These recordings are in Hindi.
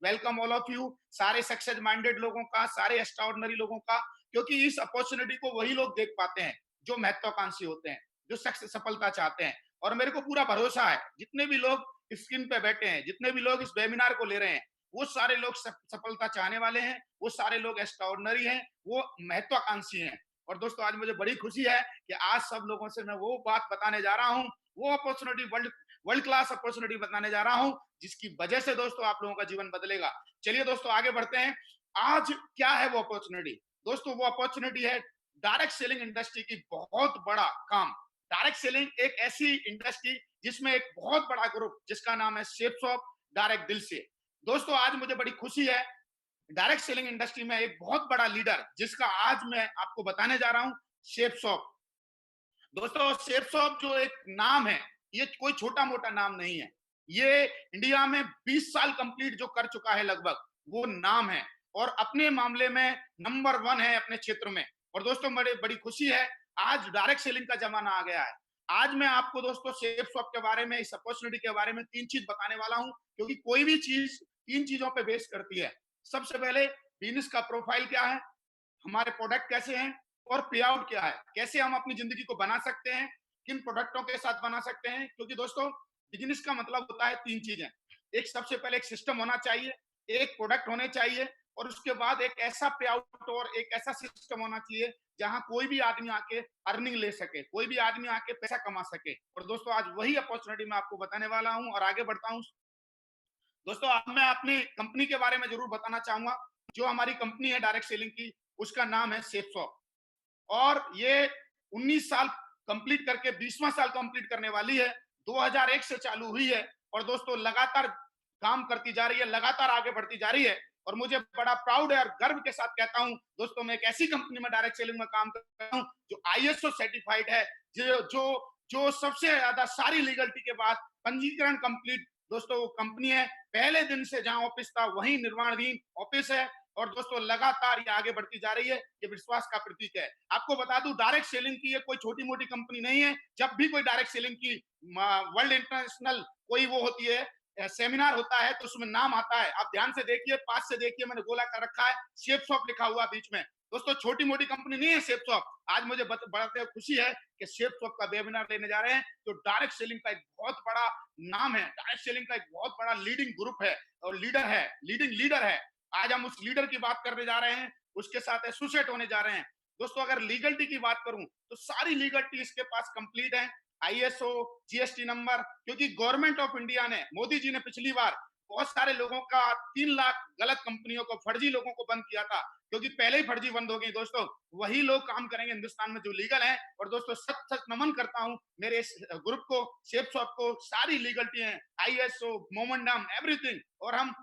वेलकम ऑल ऑफ यू, सारे सक्सेस माइंडेड लोगों का, सारे एक्स्ट्राऑर्डिनरी लोगों का, क्योंकि इस अपॉर्चुनिटी को वही लोग देख पाते हैं जो महत्वाकांक्षी होते हैं, जो सफलता चाहते हैं। और मेरे को पूरा भरोसा है, जितने भी लोग स्क्रीन पे बैठे हैं, जितने भी लोग इस वेबिनार को ले रहे हैं, वो सारे लोग सफलता चाहने वाले हैं, वो सारे लोग एक्स्ट्राऑर्डिनरी हैं, वो महत्वाकांक्षी हैं। और दोस्तों, आज मुझे बड़ी खुशी है कि आज सब लोगों से मैं वो बात बताने जा रहा हूँ, वो opportunity, world world class opportunity बताने जा रहा हूँ, जिसकी वजह से दोस्तों आप लोगों का जीवन बदलेगा। चलिए दोस्तों, आगे बढ़ते हैं। आज क्या है वो अपॉर्चुनिटी? दोस्तों, वो अपॉर्चुनिटी है डायरेक्ट सेलिंग इंडस्ट्री की बहुत बड़ा काम। डायरेक्ट सेलिंग एक ऐसी इंडस्ट्री जिसमें एक बहुत बड़ा ग्रुप, जिसका नाम है शेप्स डायरेक्ट दिल से। दोस्तों, आज मुझे बड़ी खुशी है, डायरेक्ट सेलिंग इंडस्ट्री में एक बहुत बड़ा लीडर, जिसका आज मैं आपको बताने जा रहा हूं, शेप्स। दोस्तों, शेप्स जो एक नाम है, ये कोई छोटा मोटा नाम नहीं है। ये इंडिया में 20 साल कंप्लीट जो कर चुका है लगभग, वो नाम है, और अपने मामले में नंबर 1 है अपने क्षेत्र में। और दोस्तों, बड़ी खुशी है, आज डायरेक्ट सेलिंग का जमाना आ गया है। आज मैं आपको दोस्तों शेप्स के बारे में, इस अपॉर्चुनिटी के बारे में 3 चीज बताने वाला हूं, क्योंकि कोई भी चीज 3 चीजों पे बेस करती है। सबसे पहले, बिजनेस का प्रोफाइल क्या है, हमारे प्रोडक्ट कैसे हैं, और पे आउट क्या है, कैसे हम अपनी जिंदगी को बना सकते हैं, किन प्रोडक्टों के साथ बना सकते हैं। क्योंकि दोस्तों, बिजनेस का मतलब होता है 3 चीजें। एक, सबसे पहले एक सिस्टम होना चाहिए, एक प्रोडक्ट होने चाहिए, और उसके बाद एक ऐसा पे आउट और एक ऐसा सिस्टम होना चाहिए जहां कोई भी आदमी आके अर्निंग ले सके, कोई भी आदमी आके पैसा कमा सके। और दोस्तों, आज वही अपॉर्चुनिटी मैं आपको बताने वाला हूं, और आगे बढ़ता हूं। दोस्तों, अब मैं अपनी कंपनी के बारे में जरूर बताना चाहूंगा। जो हमारी कंपनी है डायरेक्ट सेलिंग की, उसका नाम है शेप्स। और ये 19 साल कंप्लीट करके 20वां साल कंप्लीट करने वाली है। 2001 से चालू हुई है, और दोस्तों लगातार काम करती जा रही है, लगातार आगे बढ़ती जा रही है। और मुझे बड़ा प्राउड है और गर्व के साथ कहता हूं दोस्तों, मैं एक ऐसी कंपनी में डायरेक्ट सेलिंग में काम कर रहा हूं जो आईएसओ सर्टिफाइड है, जो जो जो सबसे ज्यादा सारी लीगलिटी के बाद पंजीकरण कंप्लीट दोस्तों वो कंपनी है। पहले दिन से जहां ऑफिस था वहीं निर्माणाधीन ऑफिस है, और दोस्तों लगातार ये आगे बढ़ती जा रही है। ये विश्वास का प्रतीक है। आपको बता दूं, डायरेक्ट सेलिंग की ये कोई छोटी मोटी कंपनी नहीं है। जब भी कोई डायरेक्ट सेलिंग की वर्ल्ड इंटरनेशनल कोई वो होती है, सेमिनार होता है, तो उसमें नाम आता है। आप ध्यान से देखिए, पास से देखिए, मैंने गोला कर रखा है, शेप्स लिखा हुआ बीच में। दोस्तों, छोटी मोटी कंपनी नहीं है शेप्स। आज मुझे बढ़ते खुशी है कि शेप्स का वेबिनार लेने जा रहे हैं, जो डायरेक्ट सेलिंग का एक बहुत बड़ा नाम है, डायरेक्ट सेलिंग का एक बहुत बड़ा लीडिंग ग्रुप है और लीडर है, लीडिंग लीडर है। आज हम उस लीडर की बात करने जा रहे हैं, उसके साथ एसोसिएट होने जा रहे हैं। दोस्तों, अगर लीगलिटी की बात करूं तो सारी लीगलिटी इसके पास कंप्लीट है। आईएसओ, जीएसटी नंबर, क्योंकि गवर्नमेंट ऑफ इंडिया ने, मोदी जी ने पिछली बार बहुत सारे लोगों का 3 लाख गलत कंपनियों को, फर्जी लोगों को बंद किया था, क्योंकि पहले ही फर्जी बंद हो गई। दोस्तों, वही लोग काम करेंगे हिंदुस्तान में जो लीगल है। और दोस्तों, सच सच नमन करता हूं मेरे इस ग्रुप को, शेप्स को, सारी लीगलिटी है, आईएसओ, मोमेंडम, एवरीथिंग। और हम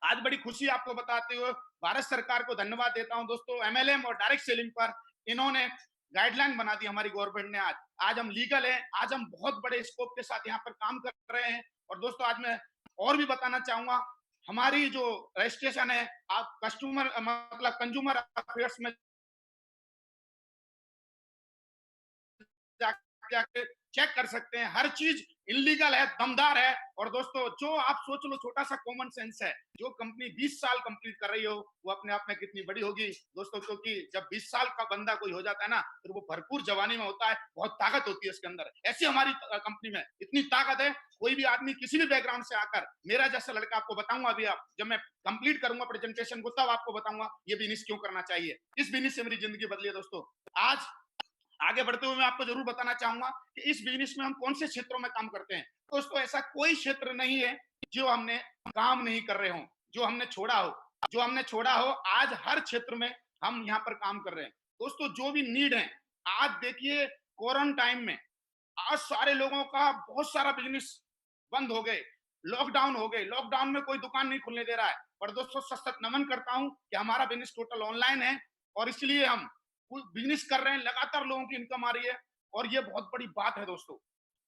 आज बड़ी खुशी आपको बताते हुए भारत सरकार को धन्यवाद देता हूं दोस्तों, एमएलएम और डायरेक्ट सेलिंग पर इन्होंने गाइडलाइन बना दी हमारी गवर्नमेंट ने। आज आज हम लीगल हैं, आज हम बहुत बड़े स्कोप के साथ यहाँ पर काम कर रहे हैं। और दोस्तों, आज मैं और भी बताना चाहूंगा, हमारी जो रजिस्ट्रेशन है, आप कस्टमर मतलब कंज्यूमर अफेयर्स में जाके चेक कर सकते हैं। हर चीज इलीगल है, दमदार है। और दोस्तों, जो आप सोच लो, छोटा सा कॉमन सेंस है, जो कंपनी 20 साल कंप्लीट कर रही हो, वो अपने आप में कितनी बड़ी होगी दोस्तों। क्योंकि जब 20 साल का बंदा कोई हो जाता है ना, तो वो भरपूर जवानी में होता है, बहुत ताकत होती है उसके अंदर। ऐसी हमारी कंपनी में इतनी ताकत है, कोई भी आदमी किसी भी बैकग्राउंड से आकर, मेरा जैसा लड़का, आपको बताऊंगा अभी, आप जब मैं कंप्लीट करूंगा प्रेजेंटेशन को, तब आपको बताऊंगा ये बिजनेस क्यों करना चाहिए। इस बिजनेस से मेरी जिंदगी बदली है दोस्तों। आज आगे बढ़ते हुए मैं आपको जरूर बताना चाहूंगा कि इस बिजनेस में हम कौन से क्षेत्रों में काम करते हैं। दोस्तों, ऐसा कोई क्षेत्र नहीं है जो हमने काम नहीं कर रहे हो, जो हमने छोड़ा हो, जो हमने छोड़ा हो। आज हर क्षेत्र में हम यहाँ पर काम कर रहे हैं। दोस्तों, जो भी नीड है, आज देखिए कोरोना टाइम में आज सारे लोगों का बहुत सारा बिजनेस बंद हो गए, लॉकडाउन हो गए, लॉकडाउन में कोई दुकान नहीं खुलने दे रहा है। पर दोस्तों, सच सच नमन करता हूं कि हमारा बिजनेस टोटल ऑनलाइन है, और इसलिए हम बिजनेस कर रहे हैं, लगातार लोगों की इनकम आ रही है। और ये बहुत बड़ी बात है दोस्तों।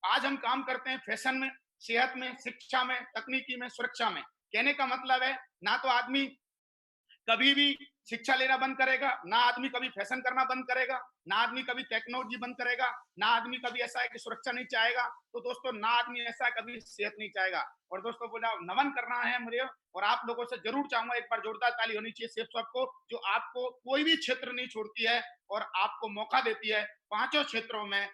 आज हम काम करते हैं फैशन में, सेहत में, शिक्षा में, तकनीकी में, सुरक्षा में। कहने का मतलब है, ना तो आदमी कभी भी शिक्षा लेना बंद करेगा, ना आदमी कभी फैशन करना बंद करेगा, ना आदमी कभी टेक्नोलॉजी बंद करेगा, ना आदमी कभी ऐसा है कि सुरक्षा नहीं चाहेगा, तो दोस्तों ना आदमी ऐसा है कभी सेहत नहीं चाहेगा। और दोस्तों बोला नमन करना है मुझे, और आप लोगों से जरूर चाहूंगा एक बार जोरदार ताली होनी चाहिए सेफ शॉप को, जो आपको कोई भी क्षेत्र नहीं छोड़ती है और आपको मौका देती है पांचों क्षेत्रों में।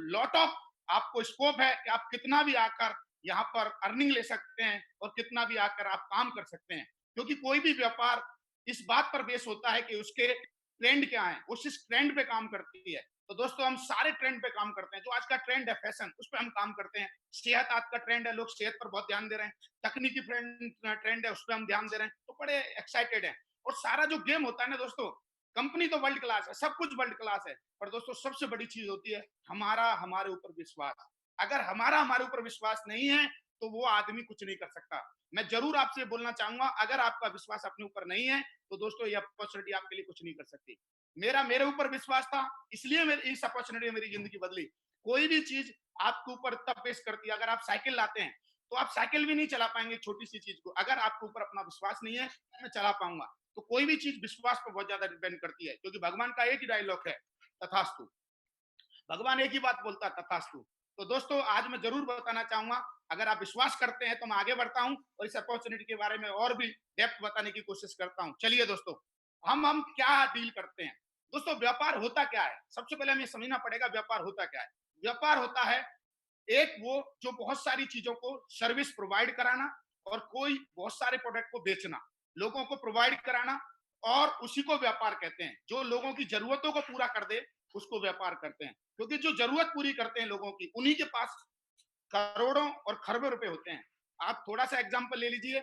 लॉट ऑफ आपको स्कोप है कि आप कितना भी आकर यहाँ पर अर्निंग ले सकते हैं और कितना भी आकर आप काम कर सकते हैं, क्योंकि कोई भी व्यापार इस बात पर बेस होता है कि उसके ट्रेंड क्या है, उस ट्रेंड पे काम करती है। तो दोस्तों हम सारे ट्रेंड पे काम करते हैं, जो आज का ट्रेंड है फैशन उस पे हम काम करते हैं, सेहत आज का ट्रेंड है, लोग सेहत पर बहुत ध्यान दे रहे हैं, तकनीकी ट्रेंड है उस पर हम ध्यान दे रहे हैं, तो बड़े एक्साइटेड हैं। और सारा जो गेम होता है ना दोस्तों, कंपनी तो वर्ल्ड क्लास है, सब कुछ वर्ल्ड क्लास है, पर दोस्तों सबसे बड़ी चीज होती है हमारा हमारे ऊपर विश्वास। अगर हमारा हमारे ऊपर विश्वास नहीं है तो वो आदमी कुछ नहीं कर सकता। मैं जरूर आपसे बोलना चाहूंगा, अगर आपका विश्वास अपने ऊपर नहीं है तो दोस्तों ये अपॉर्चुनिटी आपके लिए कुछ नहीं कर सकती। मेरा मेरे ऊपर विश्वास था, इसलिए मेरी इस अपॉर्चुनिटी मेरी जिंदगी बदली। कोई भी चीज आपके ऊपर तब पेश करती है, अगर आप साइकिल लाते हैं तो आप साइकिल भी नहीं चला पाएंगे छोटी सी चीज को, अगर आपके ऊपर अपना विश्वास नहीं है मैं चला पाऊंगा। तो कोई भी चीज विश्वास पर बहुत ज्यादा डिपेंड करती है, क्योंकि भगवान का एक ही डायलॉग है, तथास्तु। भगवान एक ही बात बोलता है, तथास्तु। तो दोस्तों आज मैं जरूर बताना चाहूंगा, अगर आप विश्वास करते हैं तो मैं आगे बढ़ता हूं और इस अपॉर्चुनिटी के बारे में और भी डेप्थ बताने की कोशिश करता हूं। चलिए दोस्तों, हम क्या डील करते हैं। दोस्तों व्यापार होता क्या है, सबसे पहले हमें समझना पड़ेगा व्यापार होता क्या है। व्यापार होता है एक वो जो बहुत सारी चीजों को सर्विस प्रोवाइड कराना और कोई बहुत सारे प्रोडक्ट को बेचना, लोगों को प्रोवाइड कराना, और उसी को व्यापार कहते हैं। जो लोगों की जरूरतों को पूरा कर दे उसको व्यापार करते हैं, क्योंकि जो जरूरत पूरी करते हैं लोगों की, उन्हीं के पास करोड़ों और खरबों रुपए होते हैं। आप थोड़ा सा एग्जांपल ले लीजिए,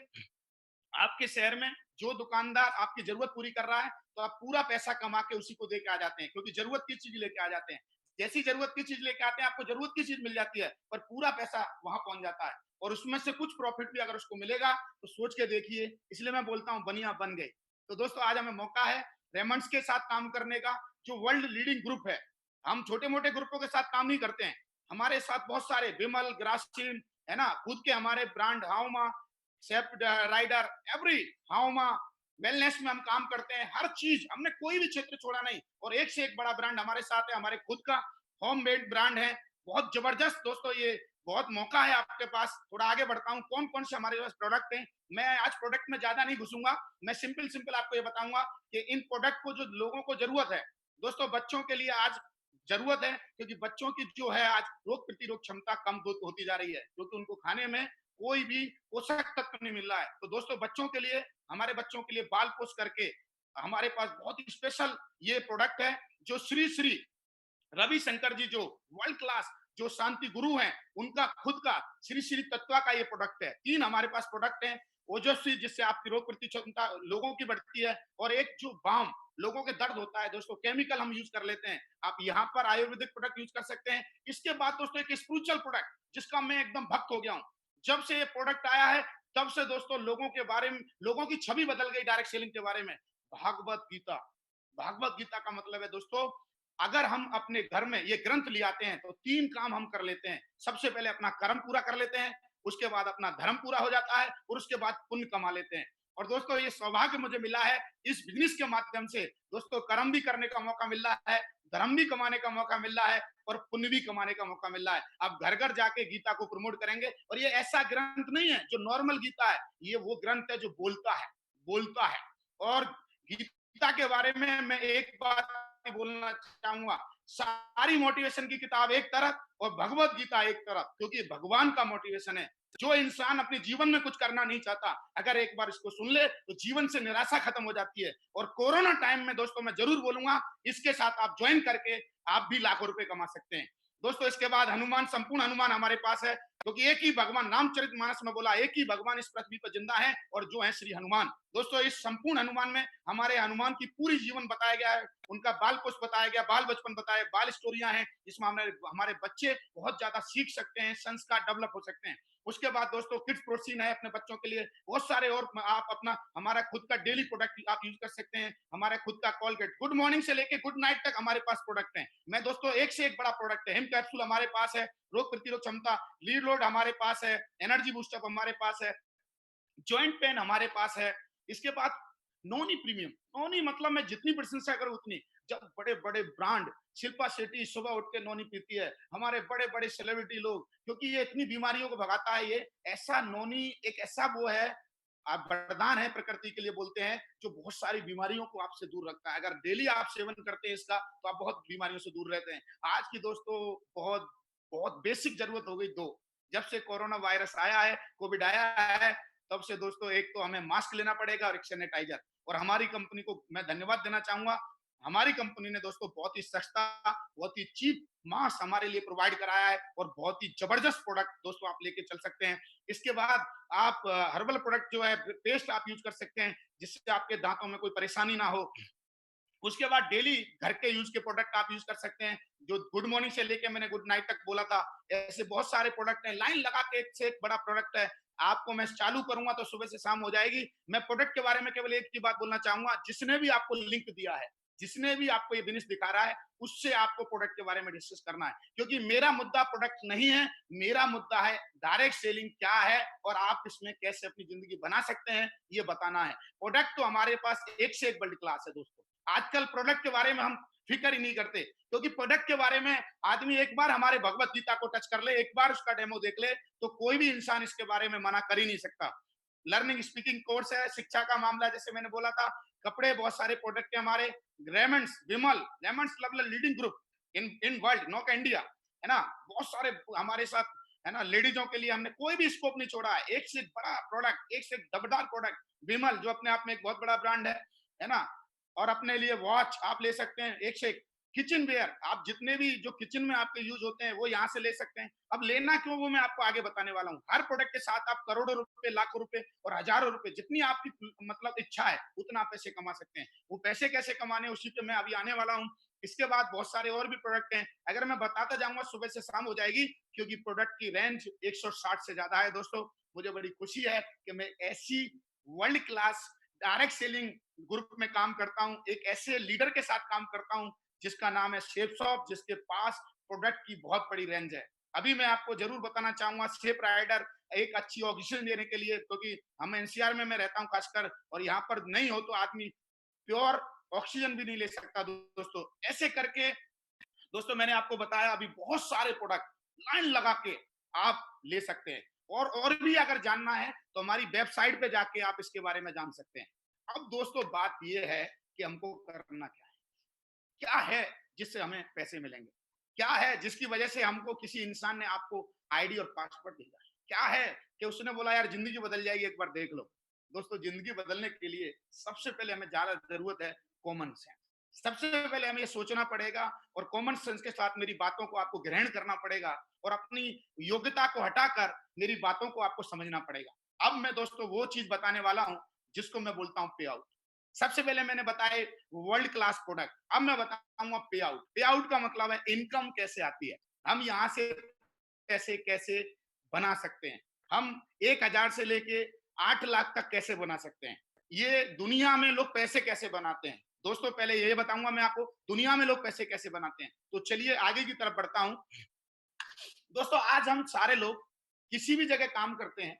आपके शहर में जो दुकानदार आपकी जरूरत पूरी कर रहा है, तो आप पूरा पैसा कमा के उसी को दे के आ जाते हैं, क्योंकि जरूरत की चीज लेके आ जाते हैं। जैसी जरूरत की चीज लेके आते हैं आपको जरूरत की चीज मिल जाती है, पर पूरा पैसा वहां पहुंच जाता है, और उसमें से कुछ प्रॉफिट भी अगर उसको मिलेगा तो सोच के देखिए। इसलिए मैं बोलता हूं बनिया बन गए। तो दोस्तों आज हमें मौका है रेमंड्स के साथ काम करने का, जो वर्ल्ड लीडिंग ग्रुप है। हम छोटे मोटे ग्रुपों के साथ काम नहीं करते हैं, हमारे साथ बहुत सारे विमल, ग्रासिम, है ना, खुद के हमारे ब्रांड हाउमा, सेफ राइडर, एवरी हाउमा, वेलनेस में हम काम करते हैं। हर चीज हमने कोई भी क्षेत्र छोड़ा नहीं, और एक से एक बड़ा ब्रांड हमारे साथ है, हमारे खुद का होम मेड ब्रांड है, बहुत जबरदस्त। दोस्तों ये बहुत मौका है आपके पास। थोड़ा आगे बढ़ता हूँ, कौन कौन से हमारे पास प्रोडक्ट हैं। मैं आज प्रोडक्ट में ज्यादा नहीं घुसूंगा, मैं सिंपल सिंपल आपको ये बताऊंगा कि इन प्रोडक्ट को जो लोगों को जरूरत है, दोस्तों बच्चों के लिए आज जरूरत है, क्योंकि बच्चों की जो है आज रोग प्रतिरोध क्षमता कम होती जा रही है, क्योंकि उनको खाने में कोई भी पोषक तत्व नहीं मिल रहा है। तो दोस्तों बच्चों के लिए, हमारे बच्चों के लिए बाल पोष करके हमारे पास बहुत ही स्पेशल ये प्रोडक्ट है, जो श्री श्री रविशंकर जी, जो वर्ल्ड क्लास जो शांति गुरु हैं, उनका खुद का श्री श्री तत्वा का ये प्रोडक्ट है। तीन हमारे पास प्रोडक्ट हैं। ओजस्वी, जिससे आपकी रोग प्रतिक्षमता लोगों की बढ़ती है, और एक जो बाम, लोगों के दर्द होता है दोस्तों, केमिकल हम यूज कर लेते हैं, आप यहाँ पर आयुर्वेदिक प्रोडक्ट यूज कर सकते हैं। इसके बाद दोस्तों एक स्पिरिचुअल प्रोडक्ट जिसका मैं एकदम भक्त हो गया हूँ। जब से ये प्रोडक्ट आया है तब से दोस्तों लोगों के बारे में, लोगों की छवि बदल गई डायरेक्ट सेलिंग के बारे में। भागवत गीता, भागवत गीता का मतलब है दोस्तों, अगर हम अपने घर में ये ग्रंथ ले आते हैं तो तीन काम हम कर लेते हैं। सबसे पहले अपना कर्म पूरा कर लेते हैं, उसके बाद अपना धर्म पूरा हो जाता है, और उसके बाद पुण्य कमा लेते हैं। और दोस्तों ये सौभाग्य मुझे मिला है इस बिजनेस के माध्यम से, दोस्तों कर्म भी करने का मौका मिल रहा है, धर्म भी कमाने का मौका मिल रहा है, और पुण्य भी कमाने का मौका मिल रहा है। अब घर घर जाके गीता को प्रमोट करेंगे। और ये ऐसा ग्रंथ नहीं है जो नॉर्मल गीता है, ये वो ग्रंथ है जो बोलता है, बोलता है। और गीता के बारे में मैं एक बात बोलना चाहूंगा, सारी मोटिवेशन की किताब एक तरफ और भगवत गीता एक तरफ, क्योंकि भगवान का मोटिवेशन है। जो इंसान अपने जीवन में कुछ करना नहीं चाहता, अगर एक बार इसको सुन ले तो जीवन से निराशा खत्म हो जाती है। और कोरोना टाइम में दोस्तों मैं जरूर बोलूंगा, इसके साथ आप ज्वाइन करके आप भी लाखों रुपए कमा सकते हैं। दोस्तों इसके बाद हनुमान, संपूर्ण हनुमान हमारे पास है, क्योंकि एक ही भगवान, रामचरितमानस में बोला एक ही भगवान इस पृथ्वी पर जिंदा है, और जो है श्री हनुमान। दोस्तों इस संपूर्ण हनुमान में हमारे हनुमान की पूरी जीवन बताया गया है, उनका बाल पोष बताया गया, बाल बचपन बताया, बाल स्टोरियां हैं जिसमें हमारे बच्चे बहुत ज्यादा सीख सकते हैं, संस्कार डेवलप हो सकते हैं। उसके बाद दोस्तों किड्स प्रोटीन है अपने बच्चों के लिए, बहुत सारे, और आप अपना हमारा खुद का डेली प्रोडक्ट आप यूज कर सकते हैं। हमारा खुद का कॉलगेट, गुड मॉर्निंग से लेके गुड नाइट तक हमारे पास प्रोडक्ट है। मैं दोस्तों एक से एक बड़ा प्रोडक्ट है, हिम कैप्सूल हमारे पास है, रोग प्रतिरोध क्षमता, लीड लोड हमारे पास है, एनर्जी बूस्टअप हमारे पास है, जॉइंट पेन हमारे पास है। इसके बाद नॉनी प्रीमियम, नॉनी मतलब मैं जितनी प्रशंसा करूं उतनी। जब बड़े बड़े ब्रांड, शिल्पा शेट्टी सुबह उठ के नॉनी पीती है, हमारे बड़े बड़े सेलिब्रिटी लोग, क्योंकि ये इतनी बीमारियों को भगाता है। ये ऐसा नॉनी एक ऐसा वो है, आप वरदान है प्रकृति के लिए बोलते हैं, जो बहुत सारी बीमारियों को आपसे दूर रखता है। अगर डेली आप सेवन करते हैं इसका, तो आप बहुत बीमारियों से दूर रहते हैं। आज की दोस्तों बहुत बहुत बेसिक जरूरत हो गई दो। जब से कोरोना वायरस आया है, कोविड आया है, तब से दोस्तों एक तो हमें मास्क लेना पड़ेगा और एक सैनिटाइजर। और हमारी कंपनी को मैं धन्यवाद देना चाहूंगा। हमारी कंपनी ने दोस्तों बहुत ही सस्ता, बहुत ही चीप मास्क हमारे लिए प्रोवाइड कराया है, और बहुत ही जबरदस्त प्रोडक्ट दोस्तों आप लेके चल सकते हैं। इसके बाद आप हर्बल प्रोडक्ट जो है, पेस्ट आप यूज कर सकते हैं, जिससे आपके दांतों में कोई परेशानी ना हो। उसके बाद डेली घर के यूज के प्रोडक्ट आप यूज कर सकते हैं, जो गुड मॉर्निंग से लेके मैंने गुड नाइट तक बोला था। ऐसे बहुत सारे प्रोडक्ट हैं, लाइन लगा के एक से एक बड़ा प्रोडक्ट है। आपको मैं चालू करूंगा तो सुबह से शाम हो जाएगी। मैं प्रोडक्ट के बारे में केवल एक ही बात बोलना चाहूंगा, जिसने भी आपको लिंक दिया है, जिसने भी आपको ये बिजनेस दिखा रहा है, उससे आपको प्रोडक्ट के बारे में डिस्कस करना है। क्योंकि मेरा मुद्दा प्रोडक्ट नहीं है, मेरा मुद्दा है डायरेक्ट सेलिंग क्या है और आप इसमें कैसे अपनी जिंदगी बना सकते हैं, ये बताना है। प्रोडक्ट तो हमारे पास एक से एक वर्ल्ड क्लास है दोस्तों। आजकल प्रोडक्ट के बारे में हम फिक्र ही नहीं करते, क्योंकि प्रोडक्ट के बारे में आदमी एक बार हमारे भगवत गीता को टच कर ले, एक बार उसका डेमो देख ले, तो कोई भी इंसान इसके बारे में मना कर ही नहीं सकता। लर्निंग स्पीकिंग कोर्स है, शिक्षा का मामला जैसे मैंने बोला था, कपड़े बहुत सारे प्रोडक्ट है हमारे, रेमंड्स, विमल, रेमंड्स मतलब leading group in in world, no का इंडिया, है ना। बहुत सारे हमारे साथ, है ना। लेडीजों के लिए हमने कोई भी स्कोप नहीं छोड़ा है, एक से एक बड़ा प्रोडक्ट, एक से एक दबदार प्रोडक्ट। विमल जो अपने आप में एक बहुत बड़ा ब्रांड है ना। और अपने लिए वॉच आप ले सकते हैं, एक से एक किचन वेयर, आप जितने भी जो किचन में आपके यूज होते हैं वो यहाँ से ले सकते हैं। अब लेना क्यों, वो मैं आपको आगे बताने वाला हूँ। हर प्रोडक्ट के साथ आप करोड़ों रुपए, लाखों रुपए और हजारों रुपए, जितनी आपकी मतलब इच्छा है उतना आप पैसे कमा सकते हैं। वो पैसे कैसे कमाने, उसी पे मैं अभी आने वाला हूँ। इसके बाद बहुत सारे और भी प्रोडक्ट हैं, अगर मैं बताता जाऊंगा सुबह से शाम हो जाएगी, क्योंकि प्रोडक्ट की रेंज 160 से ज्यादा है दोस्तों। मुझे बड़ी खुशी है कि मैं ऐसी world class direct selling group में काम करता हूं, एक ऐसे लीडर के साथ काम करता हूं जिसका नाम है शेप शॉप, जिसके पास प्रोडक्ट की बहुत बड़ी रेंज है। अभी मैं आपको जरूर बताना चाहूंगा, शेप राइडर एक अच्छी ऑक्सीजन देने के लिए, क्योंकि हम एनसीआर में मैं रहता हूं खासकर, और यहाँ पर नहीं हो तो आदमी प्योर ऑक्सीजन भी नहीं ले सकता दोस्तों। ऐसे करके दोस्तों मैंने आपको बताया अभी बहुत सारे प्रोडक्ट लाइन लगा के आप ले सकते हैं। और भी अगर जानना है तो हमारी वेबसाइट पे जाके आप इसके बारे में जान सकते हैं। अब दोस्तों बात यह है कि हमको करना क्या है, क्या है जिससे हमें पैसे मिलेंगे, क्या है जिसकी वजह से हमको किसी इंसान ने आपको आईडी और पासवर्ड भेजा, क्या है कि उसने बोला यार जिंदगी बदल जाएगी एक बार देख लो। दोस्तों जिंदगी बदलने के लिए सबसे पहले हमें ज्यादा जरूरत है कॉमन सेंस। सबसे पहले हमें ये सोचना पड़ेगा, और कॉमन सेंस के साथ मेरी बातों को आपको ग्रहण करना पड़ेगा, और अपनी योग्यता को हटाकर मेरी बातों को आपको समझना पड़ेगा। अब मैं दोस्तों वो चीज बताने वाला हूं जिसको मैं बोलता हूं पे आउट। सबसे पहले मैंने बताया वर्ल्ड क्लास प्रोडक्ट, अब मैं बताऊंगा पे आउट। पे आउट का मतलब है इनकम कैसे आती है, हम यहां से पैसे कैसे बना सकते हैं, हम 1,000 से लेके 8 लाख तक कैसे बना सकते हैं, ये दुनिया में लोग पैसे कैसे बनाते हैं। दोस्तों पहले ये बताऊंगा मैं आपको दुनिया में लोग पैसे कैसे बनाते हैं। तो चलिए आगे की तरफ बढ़ता हूं। दोस्तों आज हम सारे लोग किसी भी जगह काम करते हैं,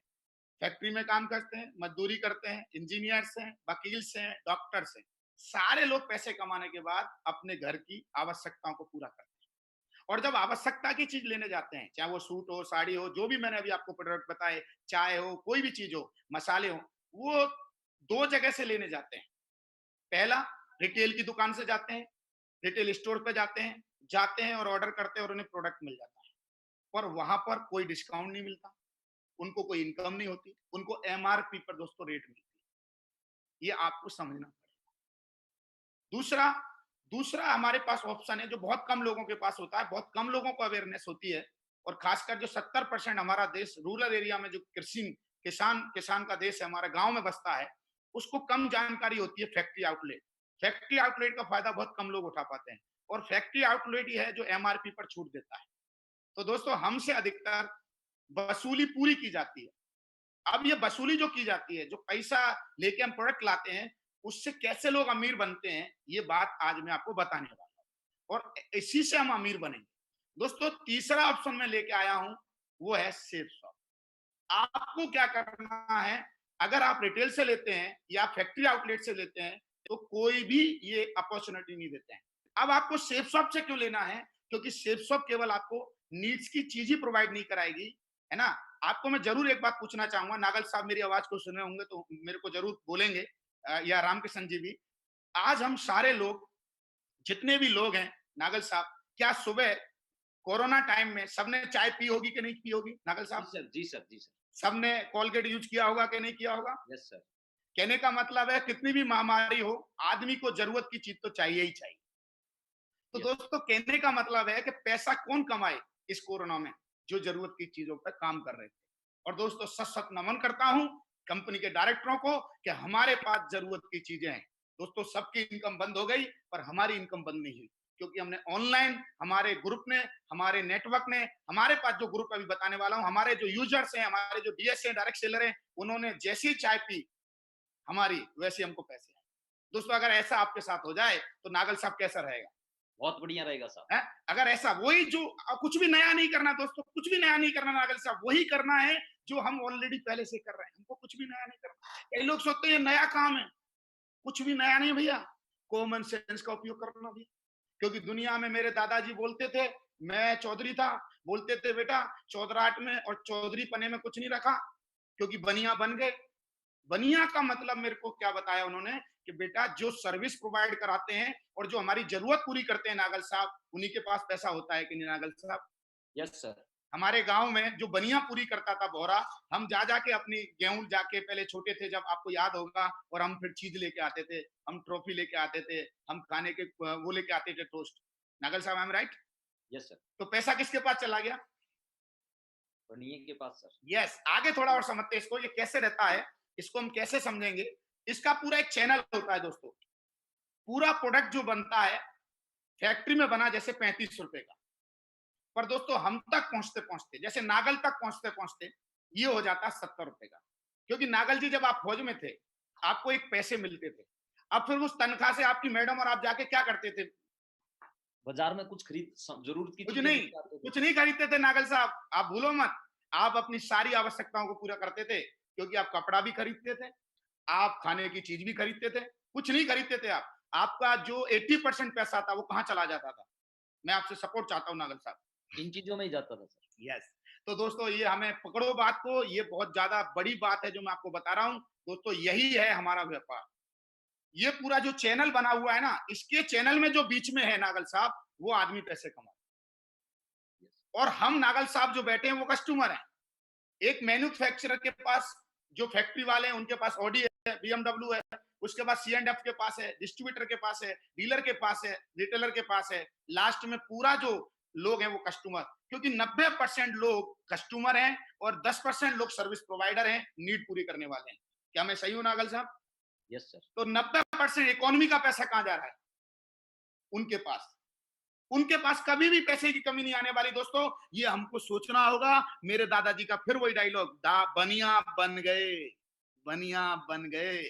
फैक्ट्री में काम करते हैं, मजदूरी करते हैं, इंजीनियर्स हैं, वकील्स हैं, डॉक्टर्स हैं। सारे लोग पैसे कमाने के बाद अपने घर की आवश्यकताओं को पूरा करते हैं। और जब आवश्यकता की चीज लेने जाते हैं, चाहे वो सूट हो, साड़ी हो, जो भी मैंने अभी आपको प्रोडक्ट बताए, चाय हो, कोई भी चीज हो, मसाले हो, वो दो जगह से लेने जाते हैं। पहला, रिटेल की दुकान से जाते हैं, रिटेल स्टोर पे जाते हैं और ऑर्डर करते हैं और उन्हें प्रोडक्ट मिल जाता है। पर वहां पर कोई डिस्काउंट नहीं मिलता, उनको कोई इनकम नहीं होती, उनको एमआरपी पर दोस्तों रेट मिलती है। ये आपको समझना पड़ेगा। दूसरा दूसरा हमारे पास ऑप्शन है जो बहुत कम लोगों के पास होता है, बहुत कम लोगों को अवेयरनेस होती है। और खासकर जो 70% हमारा देश रूरल एरिया में, जो कृषि किसान किसान का देश है, हमारा गांव में बसता है, उसको कम जानकारी होती है फैक्ट्री आउटलेट। फैक्ट्री आउटलेट का फायदा बहुत कम लोग उठा पाते हैं, और फैक्ट्री आउटलेट ही है जो एमआरपी पर छूट देता है। तो दोस्तों हमसे अधिकतर वसूली पूरी की जाती है। अब ये वसूली जो की जाती है, जो पैसा लेके हम प्रोडक्ट लाते हैं, उससे कैसे लोग अमीर बनते हैं, ये बात आज मैं आपको बताने वाला हूं, और इसी से हम अमीर बनेंगे। दोस्तों तीसरा ऑप्शन मैं लेके आया हूं, वो है सेफ शॉप। आपको क्या करना है, अगर आप रिटेल से लेते हैं या फैक्ट्री आउटलेट से लेते हैं, तो कोई भी ये अपॉर्चुनिटी नहीं देते हैं। अब आपको सेफ शॉप से क्यों लेना है? क्योंकि सेफ शॉप केवल आपको नीड्स की चीज ही प्रोवाइड नहीं कराएगी, है ना? आपको मैं जरूर एक बात पूछना चाहूंगा, नागल साहब मेरी आवाज को सुन रहे होंगे तो मेरे को जरूर बोलेंगे, या रामकिशन जी भी। आज हम सारे लोग, जितने भी लोग हैं, नागल साहब, क्या सुबह कोरोना टाइम में सबने चाय पी होगी कि नहीं पी होगी, नागल जी साहब? सर, जी सर, जी सर। सबने कोलगेट यूज किया होगा कि नहीं किया होगा? Yes sir. कहने का मतलब है कितनी भी महामारी हो, आदमी को जरूरत की चीज तो चाहिए ही चाहिए। तो यस। दोस्तों, कहने का मतलब है कि पैसा कौन कमाए इस कोरोना में? जो जरूरत की चीजों पर काम कर रहे थे। और दोस्तों, सत सत नमन करता हूं कंपनी के डायरेक्टरों को कि हमारे पास जरूरत की चीजें हैं। दोस्तों, सबकी इनकम बंद हो गई, पर हमारी इनकम बंद नहीं हुई, क्योंकि हमने ऑनलाइन, हमारे ग्रुप ने, हमारे नेटवर्क ने, हमारे पास जो ग्रुप अभी बताने वाला हूं, हमारे जो यूजर्स हैं, हमारे जो डीएस हैं, डायरेक्ट सेलर हैं, उन्होंने जैसी चाय पी हमारी, वैसे हमको पैसे आए। दोस्तों, अगर ऐसा आपके साथ हो जाए तो नागल साहब कैसा रहेगा? बहुत बढ़िया रहेगा साहब। है? अगर ऐसा वही जो कुछ भी नया नहीं करना दोस्तों, कुछ भी नया नहीं करना नागल साहब, वही करना है जो हम ऑलरेडी पहले से कर रहे हैं। हमको कुछ भी नया नहीं करना। कई लोग सोचते हैं ये नया काम है, कुछ भी नया नहीं भैया। कॉमन सेंस का उपयोग करना भी, क्योंकि दुनिया में मेरे दादाजी बोलते थे, मैं चौधरी था, बोलते थे बेटा चौधराट में और चौधरी पने में कुछ नहीं रखा, क्योंकि बनिया बन गए। बनिया का मतलब मेरे को क्या बताया उन्होंने कि बेटा जो सर्विस प्रोवाइड कराते हैं और जो हमारी जरूरत पूरी करते हैं नागल साहब, उन्हीं के पास पैसा होता है कि नहीं नागल साहब? Yes sir. हमारे गांव में जो बनिया पूरी करता था बोरा, हम जा जाके अपनी गेहूं जाके, पहले छोटे थे जब, आपको याद होगा, और हम फिर चीज लेके आते थे, हम ट्रॉफी लेके आते थे, हम खाने के वो लेके आते थे टोस्ट। नागल साहब, I am right? Yes sir. तो पैसा किसके पास चला गया? बनिए के पास सर। यस। आगे थोड़ा और समझते हैं इसको, ये कैसे रहता है, इसको हम कैसे समझेंगे। इसका पूरा एक चैनल होता है दोस्तों। पूरा प्रोडक्ट जो बनता है फैक्ट्री में बना जैसे 35 रुपए का, पर दोस्तों हम तक पहुंचते पहुंचते, जैसे नागल तक पहुंचते पहुंचते, ये हो जाता 70 रुपए का। क्योंकि नागल जी, जब आप फौज में थे, आपको एक पैसे मिलते थे। अब फिर उस तनख्वाह से आपकी मैडम और आप जाके क्या करते थे? बाजार में कुछ जरूरत की कुछ चीजें नहीं, लेके आते थे। कुछ नहीं खरीदते थे नागल साहब, आप भूलो मत। आप अपनी सारी आवश्यकताओं को पूरा करते थे, क्योंकि आप कपड़ा भी खरीदते थे, आप खाने की चीज भी खरीदते थे। कुछ नहीं खरीदते थे आप। आपका जो 80% पैसा था वो कहाँ चला जाता था? मैं आपसे सपोर्ट चाहता हूँ नागल साहब। इन चीजों में ही जाता था सर। यस। तो दोस्तों, ये हमें पकड़ो बात को, ये बहुत ज्यादा बड़ी बात है जो मैं आपको बता रहा हूं। दोस्तों, यही है हमारा व्यापार। ये पूरा जो चैनल बना हुआ है ना, इसके चैनल में जो बीच में है नागल साहब, वो आदमी पैसे कमा, और हम नागल साहब जो बैठे हैं वो कस्टमर हैं। एक मैन्युफैक्चरर के पास, जो फैक्ट्री वाले हैं, उनके पास ऑडी है, बीएमडब्ल्यू है, उसके बाद सी एंड एफ के पास है, डिस्ट्रीब्यूटर के पास है, डीलर के पास है, रिटेलर के पास है, लास्ट में पूरा जो लोग हैं वो कस्टमर। क्योंकि 90% लोग कस्टमर हैं और 10% लोग सर्विस प्रोवाइडर हैं, नीड पूरी करने वाले हैं। क्या मैं सही हूं नागल साहब? Yes sir. तो 90% इकोनॉमी का पैसा कहां जा रहा है? उनके पास। उनके पास कभी भी पैसे की कमी नहीं आने वाली दोस्तों। ये हमको सोचना होगा। मेरे दादाजी का फिर वही डायलॉग, दा बनिया बन गए, बनिया बन गए।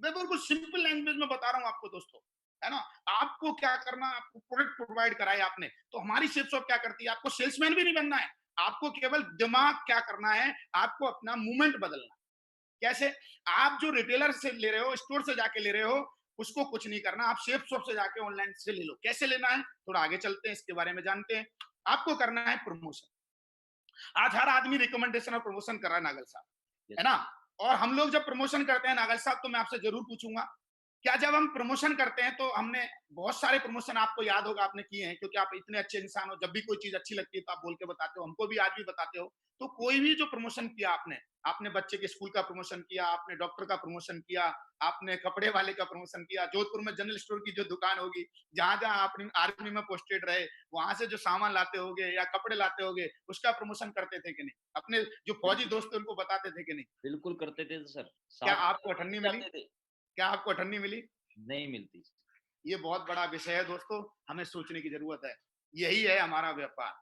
मैं बिल्कुल सिंपल लैंग्वेज में बता रहा हूं आपको दोस्तों, है ना? आपको क्या करना, आपको प्रोडक्ट प्रोवाइड कराया आपने, तो हमारी सेल्स शॉप क्या करती है? आपको सेल्समैन भी नहीं बनना है, आपको केवल दिमाग क्या करना है, आपको अपना मूवमेंट बदलना है। कैसे? आप जो रिटेलर से ले रहे हो, स्टोर से जाके ले रहे हो, उसको कुछ नहीं करना, आप सेफ शॉप से जाके ऑनलाइन से ले लो। कैसे लेना है, थोड़ा आगे चलते हैं, इसके बारे में जानते हैं। आपको करना है प्रमोशन। आज हर आदमी रिकमेंडेशन और प्रमोशन कर रहा है नागल साहब, है यस ना? और हम लोग जब प्रमोशन करते हैं नागल साहब, तो मैं आपसे जरूर पूछूंगा, क्या जब हम प्रमोशन करते हैं तो हमने बहुत सारे प्रमोशन, आपको याद होगा आपने किए हैं, क्योंकि आप इतने अच्छे इंसान हो, जब भी कोई चीज अच्छी लगती है तो आप बोल के बताते हो, हमको भी आज भी बताते हो। तो कोई भी जो प्रमोशन किया आपने, आपने बच्चे के स्कूल का प्रमोशन किया, आपने डॉक्टर का प्रमोशन किया, आपने कपड़े वाले का प्रमोशन किया, जोधपुर में जनरल स्टोर की जो दुकान होगी, जहां जहां आप आर्मी में पोस्टेड रहे, वहां से जो सामान लाते होगे या कपड़े लाते होगे, उसका प्रमोशन करते थे कि नहीं? अपने जो फौजी बिल्कुल। दोस्त थे उनको बताते थे कि नहीं? बिल्कुल करते थे सर। क्या साथ आपको में अठन्नी मिली? जाते थे। क्या आपको अठन्नी मिली? नहीं मिलती। ये बहुत बड़ा विषय है दोस्तों, हमें सोचने की जरूरत है। यही है हमारा व्यापार।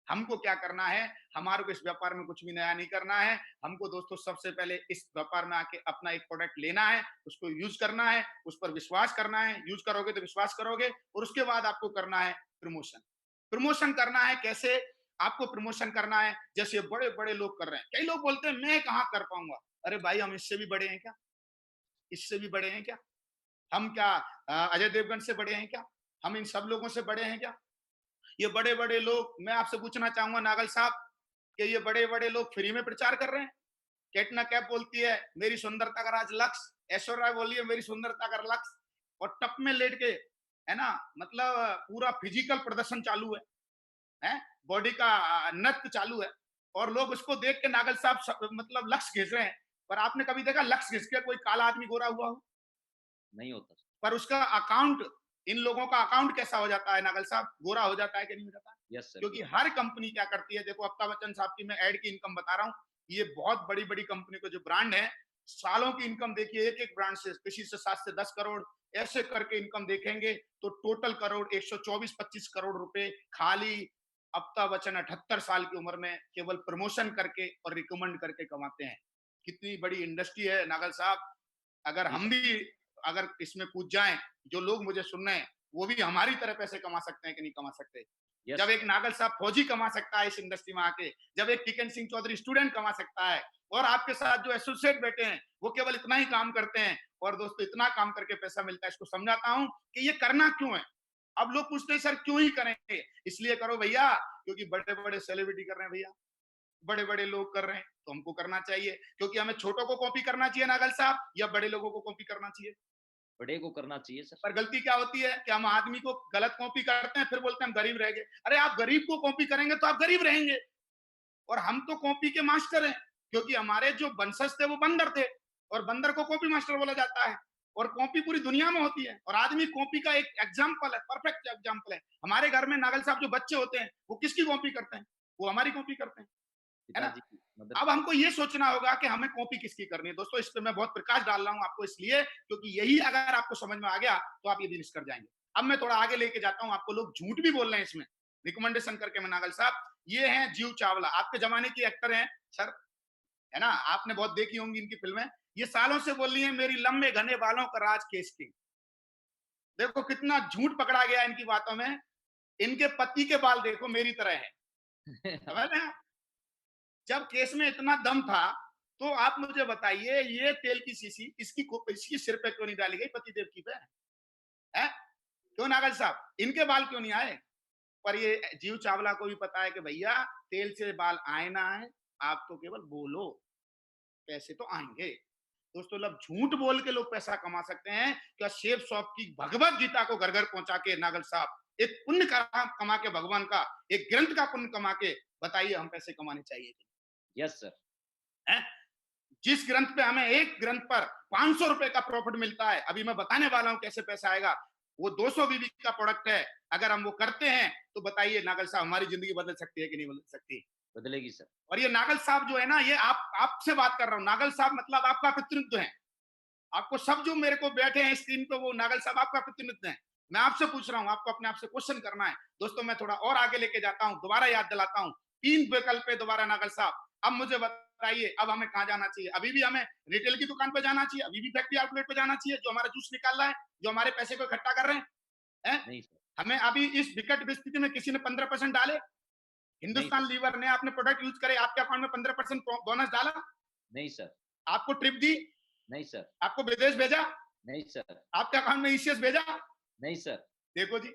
हमको क्या करना है? हमारे को इस व्यापार में कुछ भी नया नहीं करना है। हमको दोस्तों सबसे पहले इस व्यापार में आके अपना एक प्रोडक्ट लेना है, उसको यूज करना है, उस पर विश्वास करना है। यूज करोगे तो विश्वास करोगे, और उसके बाद आपको करना है प्रमोशन। प्रमोशन करना है कैसे? आपको प्रमोशन करना है जैसे बड़े बड़े लोग कर रहे हैं। कई लोग बोलते हैं मैं कहाँ कर पाऊंगा। अरे भाई हम इससे भी बड़े हैं क्या? इससे भी बड़े हैं क्या? हम क्या अजय देवगन से बड़े हैं क्या? हम इन सब लोगों से बड़े हैं क्या? ये बड़े-बड़े लोग, मैं आपसे पूछना चाहूँगा नागल साहब कि ये बड़े-बड़े लोग फ्री में प्रचार कर रहे हैं? कैटरीना कैफ बोलती है मेरी सुंदरता का राज लक्स, ऐश्वर्या राय बोली है मेरी सुंदरता का लक्स, और टप में लेट के, है ना, मतलब पूरा फिजिकल प्रदर्शन चालू है, बॉडी का नृत्य चालू है, और लोग उसको देख के नागल साहब मतलब लक्स घिस रहे हैं। पर आपने कभी देखा लक्स घिस के कोई काला आदमी गोरा हुआ हो? नहीं होता सर। पर उसका अकाउंट, इन लोगों का अकाउंट कैसा हो जाता है नागल साहब? गोरा हो जाता है कि नहीं हो जाता है? यस सर, क्योंकि यस। हर कंपनी क्या करती है, देखो अमिताभ बच्चन साहब की मैं एड की इनकम बता रहा हूँ, ये बहुत बड़ी बड़ी कंपनी के जो ब्रांड है, सालों की इनकम देखिए, एक एक ब्रांड से किसी से 7 से 10 करोड़ ऐसे करके इनकम देखेंगे तो टोटल करोड़ 124-25 करोड़ रुपए खाली अमिताभ बच्चन 78 साल की उम्र में केवल प्रमोशन करके और रिकमेंड करके कमाते हैं। कितनी बड़ी इंडस्ट्री है नागल साहब। अगर जी हम सर। भी अगर इसमें कूद जाएं, जो लोग मुझे सुन रहे हैं वो भी हमारी तरह पैसे कमा सकते हैं कि नहीं कमा सकते? यस जब सर। एक नागल साहब फौजी कमा सकता है इस इंडस्ट्री में आके, जब एक टिकन सिंह चौधरी स्टूडेंट कमा सकता है, और आपके साथ जो एसोसिएट बैठे हैं वो केवल इतना ही काम करते हैं, और दोस्तों इतना काम करके पैसा मिलता है, इसको समझाता हूं कि ये करना क्यों है। अब लोग पूछते हैं सर क्यों ही करेंगे? इसलिए करो भैया क्योंकि बड़े बड़े सेलिब्रिटी कर रहे हैं भैया, बड़े बड़े लोग कर रहे हैं तो हमको करना चाहिए। क्योंकि हमें छोटों को कॉपी करना चाहिए नागल साहब, या बड़े लोगों को कॉपी करना चाहिए? बड़े को करना चाहिए सर। पर गलती क्या होती है कि हम आदमी को गलत कॉपी करते हैं, फिर बोलते हैं हम गरीब रह गए। अरे आप गरीब को कॉपी करेंगे तो आप गरीब रहेंगे, और हम तो कॉपी के मास्टर हैं, क्योंकि हमारे जो वंशज थे वो बंदर थे, और बंदर को कॉपी मास्टर बोला जाता है, और कॉपी पूरी दुनिया में होती है, और आदमी कॉपी का एक एग्जाम्पल है, परफेक्ट एग्जाम्पल है। हमारे घर में नागल साहब जो बच्चे होते हैं वो किसकी कॉपी करते हैं? वो हमारी कॉपी करते हैं, है ना? पिताजी की मदद अब करते हमको ये सोचना होगा कि हमें कॉपी किसकी करनी है। दोस्तों इस पे मैं बहुत प्रकाश डाल रहा हूं आपको, इसलिए क्योंकि यही अगर आपको समझ में आ गया तो आप ये भी कर जाएंगे। अब मैं थोड़ा आगे लेके जाता हूं आपको, लोग झूठ भी बोल रहे हैं इसमें रिकमेंडेशन करके। मैं नागल साहब, ये हैं जीव चावला, आपके जमाने की एक्टर हैं सर, है ना, आपने बहुत देखी होंगी इनकी फिल्में। ये सालों से बोल रही है मेरी लंबे घने बालों का राज केस किंग। देखो कितना झूठ पकड़ा गया इनकी बातों में। इनके पति के बाल देखो मेरी तरह है, हैं। समझ रहे हैं? जब केस में इतना दम था तो आप मुझे बताइए ये तेल की शीशी इसकी सिर पे क्यों नहीं डाली गई पतिदेव की पे? है क्यों नागल साहब इनके बाल क्यों नहीं आए? पर ये जीव चावला को भी पता है कि भैया तेल से बाल आए ना आए, आप तो केवल बोलो, पैसे तो आएंगे। दोस्तों लब झूठ बोल के लोग पैसा कमा सकते हैं क्या? शेफ शॉप की भगवत गीता को घर घर पहुंचा के नागल साहब एक पुण्य कमा के, भगवान का एक ग्रंथ का पुण्य कमा के बताइए हम पैसे कमाने चाहिए? Yes sir. है? जिस ग्रंथ पे हमें एक ग्रंथ पर 500 रुपए का प्रॉफिट मिलता है, अभी मैं बताने वाला हूं कैसे पैसा आएगा, वो 200 बीबी का प्रोडक्ट है। अगर हम वो करते हैं तो बताइए नागल साहब हमारी जिंदगी बदल सकती है कि नहीं बदल सकती? बदलेगी सर। और ये नागल साहब जो है ना, ये आपसे बात कर रहा हूं, नागल साहब मतलब आपका पितृत्व है। आपको सब जो मेरे को बैठे हैं स्क्रीन पे वो नागल साहब आपका प्रतिनिधित्व है। मैं आपसे पूछ रहा हूं, आपको अपने आप से क्वेश्चन करना है। दोस्तों मैं थोड़ा और आगे लेके जाता हूं, दोबारा याद दिलाता हूं, 3 विकल्प है दोबारा नागल साहब। अब मुझे बताइए अब हमें कहाँ जाना चाहिए? अभी भी हमें रिटेल की दुकान पे जाना चाहिए? अभी भी फैक्ट्री आउटलेट पे जाना चाहिए जो हमारा जूस निकाल रहा है, जो हमारे पैसे को इकट्ठा कर रहे हैं? हैं? नहीं सर। हमें अभी इस विकट स्थिति में किसी ने 15% डाले? नहीं हिंदुस्तान सर। लीवर ने आपने प्रोडक्ट यूज करे, आपके अकाउंट में 15% बोनस डाला? नहीं सर। आपको ट्रिप दी? नहीं सर। आपको विदेश भेजा? नहीं सर। आपके अकाउंट में ईसीएस भेजा? नहीं सर। देखो जी,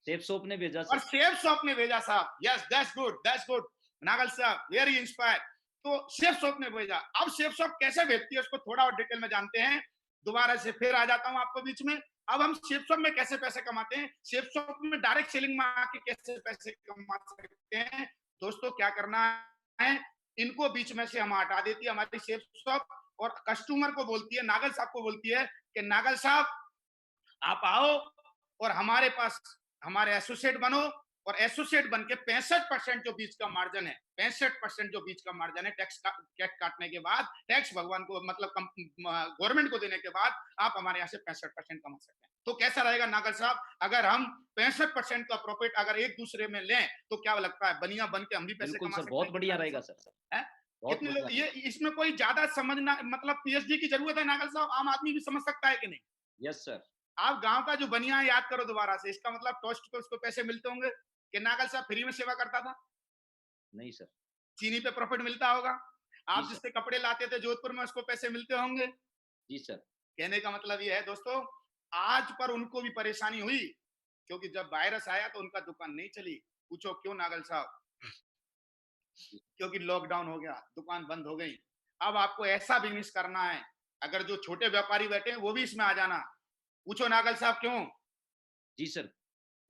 सेफ सोप ने भेजा और सर। शेफ शॉप ने भेजा साहब। Yes that's good, that's good Nagal साहब, वेरी इंस्पायर। तो शेफ शॉप ने भेजा। अब शेफ शॉप कैसे भेजती है उसको थोड़ा और डिटेल में जानते हैं। दोबारा से फिर आ जाता हूं आपको बीच में। अब हम शेफ शॉप में कैसे पैसे कमाते हैं, शेफ शॉप में डायरेक्ट सेलिंग में आके कैसे पैसे कमा सकते हैं? दोस्तों क्या करना है, इनको बीच में से हम हटा देती है हमारी शेफ शॉप, और कस्टमर को बोलती है, नागल साहब को बोलती है कि नागल साहब आप आओ और हमारे पास हमारे एसोसिएट बनो, और एसोसिएट बन के 65% जो बीच का मार्जिन है, 65% जो बीच का मार्जिन है टैक्स काटने के बाद, टैक्स भगवान को मतलब गवर्नमेंट को देने के बाद आप हमारे यहाँ से 65% कमा सकते हैं। तो कैसा रहेगा नागर साहब अगर हम 65% का प्रॉफिट अगर एक दूसरे में लें, तो क्या लगता है बनिया बन के हम भी पैसे बिल्कुल कमा सर, सकते बहुत हैं बढ़िया नागर रहेगा साहब? सर। है? बहुत कितने बढ़िया लोग ये रहेगा। इसमें कोई ज्यादा समझना मतलब पीएचडी की जरूरत है नागर साहब? आम आदमी भी समझ सकता है कि नहीं? Yes sir. आप गांव का जो बनिया है याद करो दोबारा से, इसका मतलब टोस्ट पे उसको पैसे मिलते होंगे कि नागल साहब फ्री में सेवा करता था? नहीं सर। चीनी पे प्रॉफिट मिलता होगा? जी आप सर, जिससे कपड़े लाते थे जोधपुर में उसको पैसे मिलते होंगे। जी सर, कहने का मतलब ये है दोस्तों, आज पर उनको भी परेशानी हुई, क्योंकि जब वायरस आया तो उनका दुकान नहीं चली। पूछो क्यों नागल साहब? जी, क्योंकि लॉकडाउन हो गया, दुकान बंद हो गई। अब आपको ऐसा बिजनेस करना है, अगर जो छोटे व्यापारी बैठे हैं वो भी इसमें आ जाना। पूछो नागल साहब क्यों? जी सर, क्यों?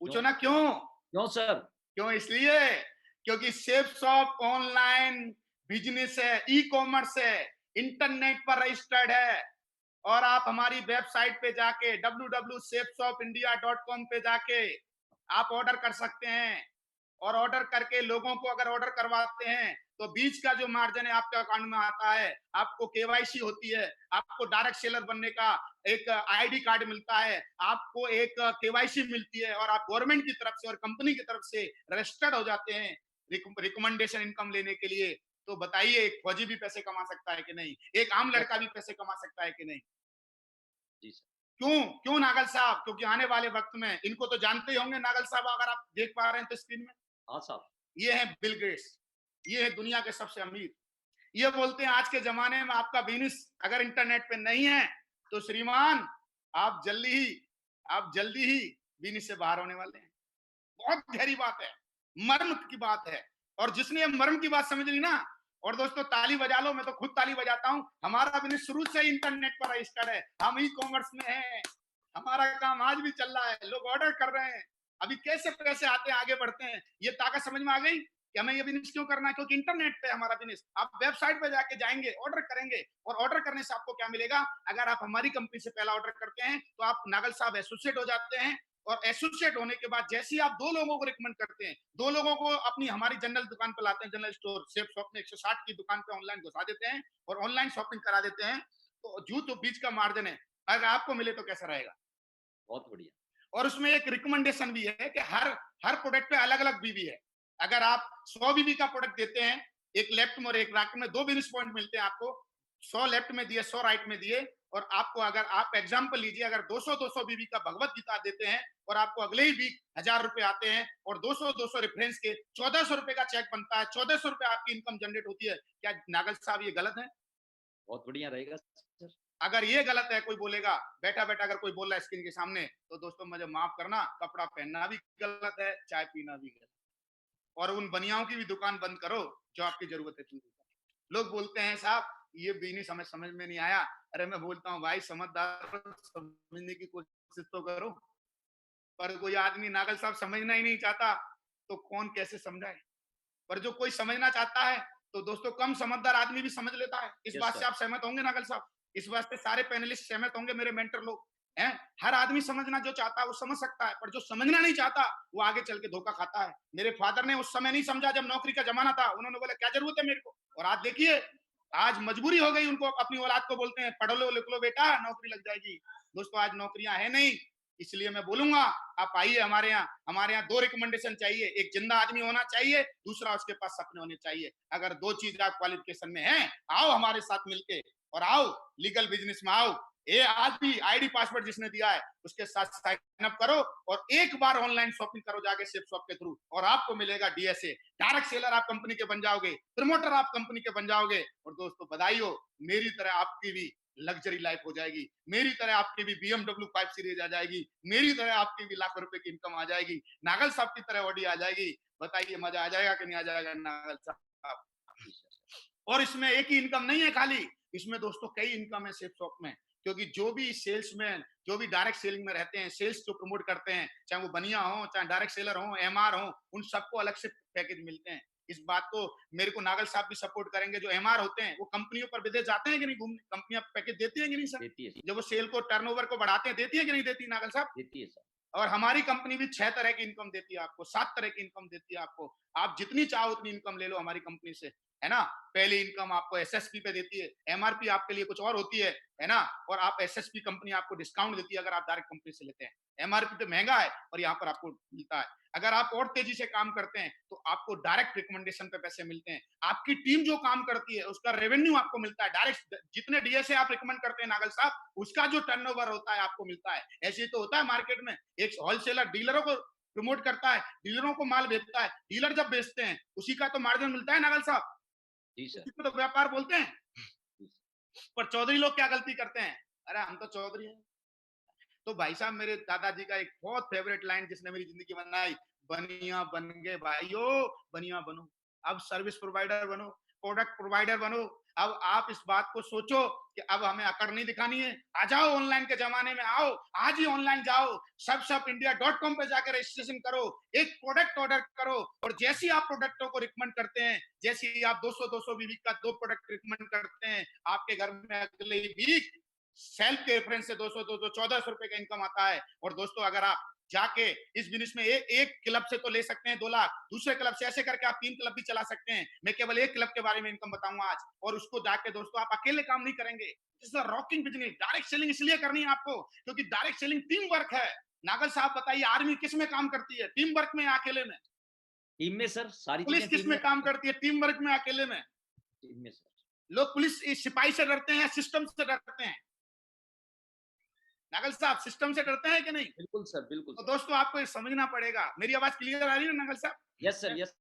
पूछो ना क्यों? क्यों सर? क्यों? इसलिए क्योंकि सेफ शॉप ऑनलाइन बिजनेस है, ई कॉमर्स है, इंटरनेट पर रजिस्टर्ड है। और आप हमारी वेबसाइट पे जाके www.safeshopindia.com पे जाके आप ऑर्डर कर सकते हैं। और ऑर्डर करके लोगों को अगर ऑर्डर करवाते हैं तो बीच का जो मार्जिन है आपके अकाउंट में आता है। आपको केवाईसी होती है, आपको डायरेक्ट सेलर बनने का एक आईडी कार्ड मिलता है, आपको एक केवाईसी मिलती है और आप गवर्नमेंट की तरफ से और कंपनी की तरफ से रजिस्टर्ड हो जाते हैं रिकमेंडेशन इनकम लेने के लिए। तो बताइए, एक फौजी भी पैसे कमा सकता है कि नहीं? एक आम सर, लड़का भी पैसे कमा सकता है कि नहीं? जी सर, क्यों? क्यों नागल साहब? क्योंकि आने वाले वक्त में इनको तो जानते ही होंगे नागल साहब, अगर आप देख पा रहे हैं तो स्क्रीन में, हाँ साहब, ये है बिल गेट्स। ये है दुनिया के सबसे अमीर। ये बोलते हैं आज के जमाने में आपका बिजनेस अगर इंटरनेट पे नहीं है तो श्रीमान, आप जल्दी ही आप जल्दी ही बिजनेस से बाहर होने वाले हैं। बहुत गहरी बात है, मर्म की बात है। और जिसने ये मर्म की बात समझ ली ना, और दोस्तों ताली बजा लो, मैं तो खुद ताली बजाता हूं। हमारा बिजनेस शुरू से ही इंटरनेट पर रजिस्टर्ड है, हम ई कॉमर्स में हैं, हमारा काम आज भी चल रहा है, लोग ऑर्डर कर रहे हैं। अभी कैसे पैसे आते हैं, आगे बढ़ते हैं, ये ताकत समझ में आ गई कि हमें ये बिजनेस क्यों करना है। क्योंकि इंटरनेट पे हमारा बिजनेस, आप वेबसाइट पे जाके जाएंगे, ऑर्डर करेंगे, और ऑर्डर करने से आपको क्या मिलेगा? अगर आप हमारी कंपनी से पहला ऑर्डर करते हैं तो आप नागल साहब एसोसिएट हो जाते हैं। और एसोसिएट होने के बाद जैसे ही आप दो लोगों को रिकमेंड करते हैं, दो लोगों को अपनी हमारी जनरल दुकान पर लाते हैं, जनरल स्टोर सेफ शॉप में 160 की दुकान पे ऑनलाइन घुसा देते हैं और ऑनलाइन शॉपिंग करा देते हैं, तो जो तो बीच का मार्जिन है अगर आपको मिले तो कैसा रहेगा? बहुत बढ़िया। और उसमें एक रिकमेंडेशन भी है कि हर हर प्रोडक्ट पे अलग अलग बीवी है। अगर आप 100 बीवी का प्रोडक्ट देते हैं, एक लेफ्ट में और एक राइट में, दो बिजनेस पॉइंट मिलते हैं आपको। 100 लेफ्ट में दिए, 100 राइट में दिए। और आपको, अगर आप एग्जाम्पल लीजिए, अगर 200 बीवी का भगवत गीता देते हैं और आपको अगले ही वीक 1000 रुपए आते हैं और 200 रेफरेंस के 1400 रुपए का चेक बनता है, 1400 रुपए आपकी इनकम जनरेट होती है, क्या नागल साहब ये गलत है? बहुत बढ़िया रहेगा सर। अगर ये गलत है, कोई बोलेगा बैठा बैठा, अगर कोई बोल रहा है स्क्रीन के सामने, तो दोस्तों मुझे माफ करना, कपड़ा पहनना भी गलत है, चाय पीना भी गलत है। और उन बनियाओं की भी दुकान बंद करो जो आपकी जरूरत है पूरी करो। लोग बोलते हैं साहब ये बिजनेस हमें समझ में नहीं आया। अरे मैं बोलता हूँ भाई, समझदार हो, समझने की कोशिश तो करो। पर कोई आदमी नागल साहब समझना ही नहीं चाहता, तो कौन कैसे समझाए? पर जो कोई समझना चाहता है, तो दोस्तों कम समझदार आदमी भी समझ लेता है। इस यस बात से सर, आप सहमत होंगे नागल साहब? इस बात से सारे पैनलिस्ट सहमत होंगे, मेरे मेंटर लोग हैं। हर आदमी समझना जो चाहता है वो समझ सकता है, पर जो समझना नहीं चाहता वो आगे चल के धोखा खाता है। मेरे फादर ने उस समय नहीं समझा जब नौकरी का जमाना था, उन्होंने बोला क्या जरूरत है मेरे को। और आज देखिए, आज मजबूरी हो गई उनको, अपनी औलाद को बोलते हैं पढ़ लो लिख लो बेटा, नौकरी लग जाएगी। दोस्तों आज नौकरियां है नहीं, इसलिए मैं बोलूंगा आप आइए हमारे यहाँ। हमारे यहाँ दो रिकमेंडेशन चाहिए, एक जिंदा आदमी होना चाहिए, दूसरा उसके पास सपने होने चाहिए। अगर दो चीज आप क्वालिफिकेशन में हैं, आओ हमारे साथ मिलके, और आओ लीगल बिजनेस में आओ। ये आज भी आईडी पासवर्ड जिसने दिया है उसके साथ साइन अप करो और एक बार ऑनलाइन शॉपिंग करो जाके सेफ शॉप के थ्रू, और आपको मिलेगा डीएसए, डायरेक्ट सेलर आप कंपनी के बन जाओगे, प्रमोटर आप कंपनी के बन जाओगे। और दोस्तों बधाई हो, मेरी तरह आपकी भी लग्जरी लाइफ हो जाएगी, मेरी तरह आपकी भी BMW 5 सीरीज आ जाएगी, मेरी तरह आपकी भी लाखों रुपए की इनकम आ जाएगी, नागल साहब की तरह ऑडी आ जाएगी। बताइए मजा आ जाएगा कि नहीं आ जाएगा नागल साहब? जी सर, और इसमें एक ही इनकम नहीं है खाली, इसमें दोस्तों कई इनकम है सेफ शॉप में। क्योंकि जो भी सेल्समैन, जो भी डायरेक्ट सेलिंग में रहते हैं, सेल्स जो प्रमोट करते हैं, चाहे वो बनिया हो, चाहे डायरेक्ट सेलर हो, एमआर हो, उन सबको अलग से पैकेज मिलते हैं। इस बात को मेरे को नागल साहब भी सपोर्ट करेंगे। जो एमआर होते हैं वो कंपनियों पर विदेश जाते हैं कि नहीं घूमने? कंपनियां पैकेज देती है कि नहीं सर? देती है, जब वो सेल को, टर्नओवर को बढ़ाते हैं, देती है कि नहीं देती नागल साहब? देती है सर। और हमारी कंपनी भी 6 तरह की इनकम देती है आपको, 7 तरह की इनकम देती है आपको। आप जितनी चाहो उतनी इनकम ले लो हमारी कंपनी से, है ना? पहली इनकम आपको एसएसपी पे देती है, एमआरपी आपके लिए कुछ और होती है ना? और आप एसएसपी कंपनी आपको डिस्काउंट देती है अगर आप डायरेक्ट कंपनी से लेते हैं। एमआरपी पे महंगा है और यहाँ पर आपको मिलता है। अगर आप और तेजी से काम करते हैं तो आपको डायरेक्ट रिकमेंडेशन पे पैसे मिलते हैं। आपकी टीम जो काम करती है उसका रेवेन्यू आपको मिलता है डायरेक्ट, जितने डीएसए आप रिकमेंड करते हैं नागल साहब, उसका जो टर्नओवर होता है आपको मिलता है। ऐसे ही तो होता है मार्केट में, एक होलसेलर डीलरों को प्रमोट करता है, डीलरों को माल बेचता है, डीलर जब बेचते हैं उसी का तो मार्जिन मिलता है नागल साहब। जी सर। इसी को तो व्यापार बोलते हैं। जी सर। पर चौधरी लोग क्या गलती करते हैं? अरे हम तो चौधरी हैं। तो भाई साहब मेरे दादाजी का एक बहुत फेवरेट लाइन जिसने मेरी जिंदगी बनाई, बनिया बन गए भाइयों, बनिया बनो। अब सर्विस प्रोवाइडर बनो, प्रोडक्ट प्रोवाइडर बनो। अब आप इस बात को सोचो कि अब हमें अकड़ नहीं दिखानी है। आ जाओ ऑनलाइन के जमाने में आओ, आज ही ऑनलाइन जाओ, सबशॉपindia.com पे जाकर रजिस्ट्रेशन करो, एक प्रोडक्ट ऑर्डर करो और जैसे ही आप प्रोडक्टों को रिकमेंड करते हैं, जैसे ही आप 200-200 बीबी का 2 प्रोडक्ट रिकमेंड करते हैं, आपके घर में अगले ही वीक सेल्फ के रेफरेंस से 200 1400 रुपए का इनकम आता है। और दोस्तों अगर आप जाके इस बिजनेस में एक क्लब से तो ले सकते हैं 2 लाख, दूसरे क्लब से ऐसे करके आप 3 क्लब भी चला सकते हैं। मैं केवल एक क्लब के बारे में इनकम बताऊंगा आज, और उसको जाके दोस्तों आप अकेले काम नहीं करेंगे। It's a rocking business. Direct selling इसलिए करनी है आपको क्योंकि डायरेक्ट सेलिंग टीम वर्क है। नागल साहब बताइए, आर्मी किस में काम करती है? टीम वर्क में, अकेले में? टीम में सर, सारी पुलिस चीज़ें किस टीम में में काम होती हैं। करती है? टीम वर्क में, अकेले में? टीम में सर। लोग पुलिस सिपाही से डरते हैं, सिस्टम से डरते हैं? नागल साहब सिस्टम से डरते हैं कि नहीं? बिल्कुल सर, बिल्कुल तो सर। दोस्तों आपको ये समझना पड़ेगा। मेरी आवाज क्लियर आ रही है ना नागल साहब? Yes sir, yes.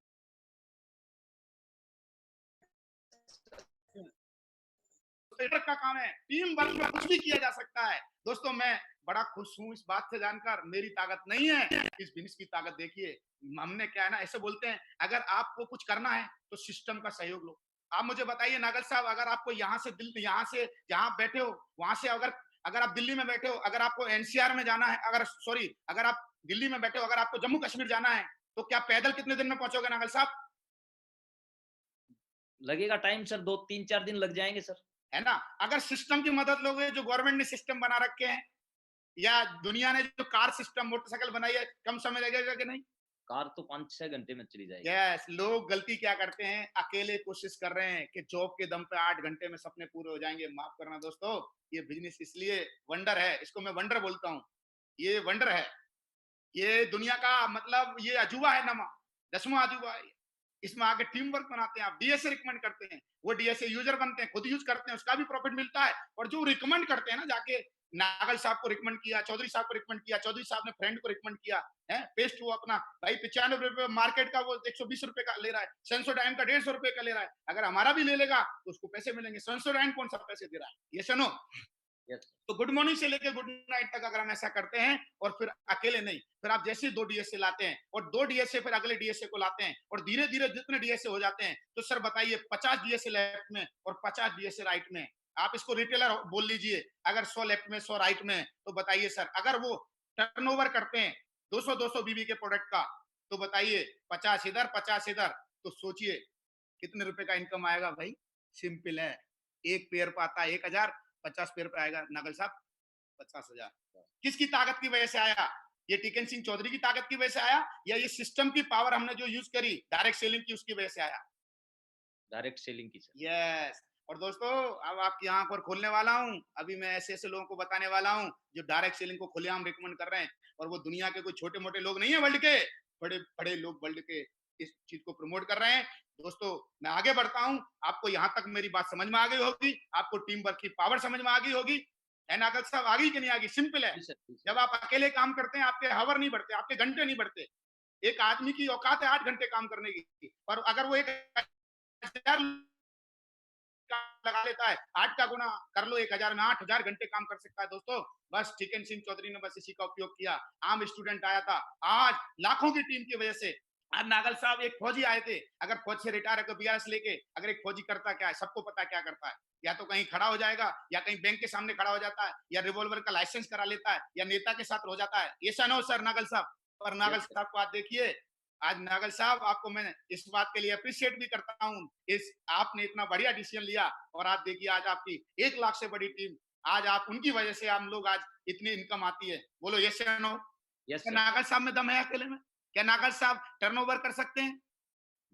लीडर का काम है, टीम वर्क में कुछ भी किया जा सकता है। दोस्तों मैं बड़ा खुश हूं इस बात से जानकर। मेरी ताकत नहीं है, इस बिजनेस की ताकत देखिए। हमने क्या है ना, ऐसे बोलते हैं अगर आपको कुछ करना है तो सिस्टम का सहयोग लो। आप मुझे बताइए नागल साहब, अगर आपको यहाँ से दिल्ली, यहाँ से जहां आप बैठे हो वहां से अगर अगर आप दिल्ली में बैठे हो, अगर आपको एनसीआर में जाना है, अगर सॉरी अगर आप दिल्ली में बैठे हो, अगर आपको जम्मू कश्मीर जाना है, तो क्या पैदल कितने दिन में पहुंचोगे नागल साहब? लगेगा टाइम सर, 2 3-4 दिन लग जाएँगे सर। है ना? अगर सिस्टम की मदद लोगे, जो गवर्नमेंट ने सिस्टम बना रखे हैं, या दुनिया ने जो कार सिस्टम मोटरसाइकिल बनाई है, कम समय लगेगा कि नहीं? कार तो 5-6 घंटे में चली जाएगी। यस। लोग गलती क्या करते हैं, अकेले कोशिश कर रहे हैं कि जॉब के दम पे 8 घंटे में सपने पूरे हो जाएंगे। माफ करना दोस्तों, ये बिजनेस इसलिए वंडर है, इसको मैं वंडर बोलता हूँ। ये वंडर है, ये दुनिया का मतलब ये अजूबा है नमा, 10वां अजूबा है। इसमें आगे टीम वर्क बनाते हैं, आप डीएसए रिकमेंड करते हैं, वो डीएसए यूजर बनते हैं, खुद यूज करते हैं, उसका भी प्रॉफिट मिलता है। और जो रिकमेंड करते हैं ना, जाके नागल साहब को रिकमेंड किया, चौधरी साहब को रिकमेंड किया, चौधरी साहब ने फ्रेंड को रिकमेंड किया है, पेस्ट हुआ अपना भाई 95 रुपए मार्केट का, वो 120 रुपए का ले रहा है, सेंसोडाइन का 150 रुपए का ले रहा है। अगर हमारा भी ले लेगा तो उसको पैसे मिलेंगे। सेंसोडाइन कौन सा पैसे दे रहा है? ये सुनो। यस। तो गुड मॉर्निंग से लेकर गुड नाइट तक अगर हम ऐसा करते हैं, और फिर अकेले नहीं, फिर आप जैसे 2 डीएसए लाते हैं और 2 डीएसए फिर अगले डीएसए को लाते हैं, और धीरे धीरे जितने डीएसए हो जाते हैं, तो सर बताइए 50 डीएसए लेफ्ट में और 50 डीएसए राइट में। आप इसको रिटेलर बोल लीजिए। अगर 100 लेफ्ट में 100 राइट में, तो बताइए सर अगर वो टर्नओवर करते हैं 200-200 बीबी के प्रोडक्ट का, तो बताइए 50 इधर 50 इधर, तो सोचिए कितने रुपए का इनकम आएगा भाई? सिंपल है। एक पेयर पे आता है 1000, 50 पेयर पे आएगा नागल साहब 50,000। किसकी ताकत की वजह से आया? ये टिकन सिंह चौधरी की ताकत की वजह से आया, या ये सिस्टम की पावर हमने जो यूज करी डायरेक्ट सेलिंग की, उसकी वजह से आया? डायरेक्ट सेलिंग की सर। यस। और दोस्तों अब आपकी आंख और खोलने वाला हूं। अभी मैं ऐसे ऐसे लोगों को बताने वाला हूं जो डायरेक्ट सेलिंग को खुलेआम रिकमेंड कर रहे हैं, और वो दुनिया के कोई छोटे मोटे लोग नहीं है, वर्ल्ड के बड़े बड़े लोग वर्ल्ड के इस चीज को प्रमोट कर रहे हैं। दोस्तों मैं आगे बढ़ता हूं, आपको यहां तक मेरी बात समझ में आ गई होगी, आपको टीम वर्क की पावर समझ में आ गई होगी, है नागल साहब? आ गई कि नहीं आ गई? सिंपल है। जी सर, जी सर। जब आप अकेले काम करते हैं, आपके हावर नहीं बढ़ते, आपके घंटे नहीं बढ़ते। एक आदमी की औकात है 8 घंटे काम करने की, पर अगर वो 1,000 लगा लेता है, 8 का गुना कर लो 1000 में, 8000 घंटे काम कर सकता है दोस्तों। बस टिकन सिंह चौधरी ने बस इसी का उपयोग किया। आम स्टूडेंट आया था, आज लाखों की टीम की वजह से। आज नागल साहब एक फौजी आए थे, अगर फौज से रिटायर है बीआरएस लेके, अगर एक फौजी करता क्या है, सबको पता है क्या करता है। या तो कहीं खड़ा हो जाएगा, या कहीं बैंक के सामने खड़ा हो जाता है, या रिवॉल्वर का लाइसेंस करा लेता है, या नेता के साथ हो जाता है। ये नो सर नागल साहब। पर नागल यस सर। साहब को आज देखिए, आज नागल साहब आपको मैं इस बात के लिए अप्रिशिएट भी करता हूं। इस आपने इतना बढ़िया डिसीजन लिया, और आज देखिए आज आपकी 1 लाख से बड़ी टीम, आज आप उनकी वजह से हम लोग आज इतनी इनकम आती है। बोलो यस या नो? यस क्या सर। नागल साहब में दम है अकेले में? क्या नागल साहब टर्नओवर कर सकते हैं?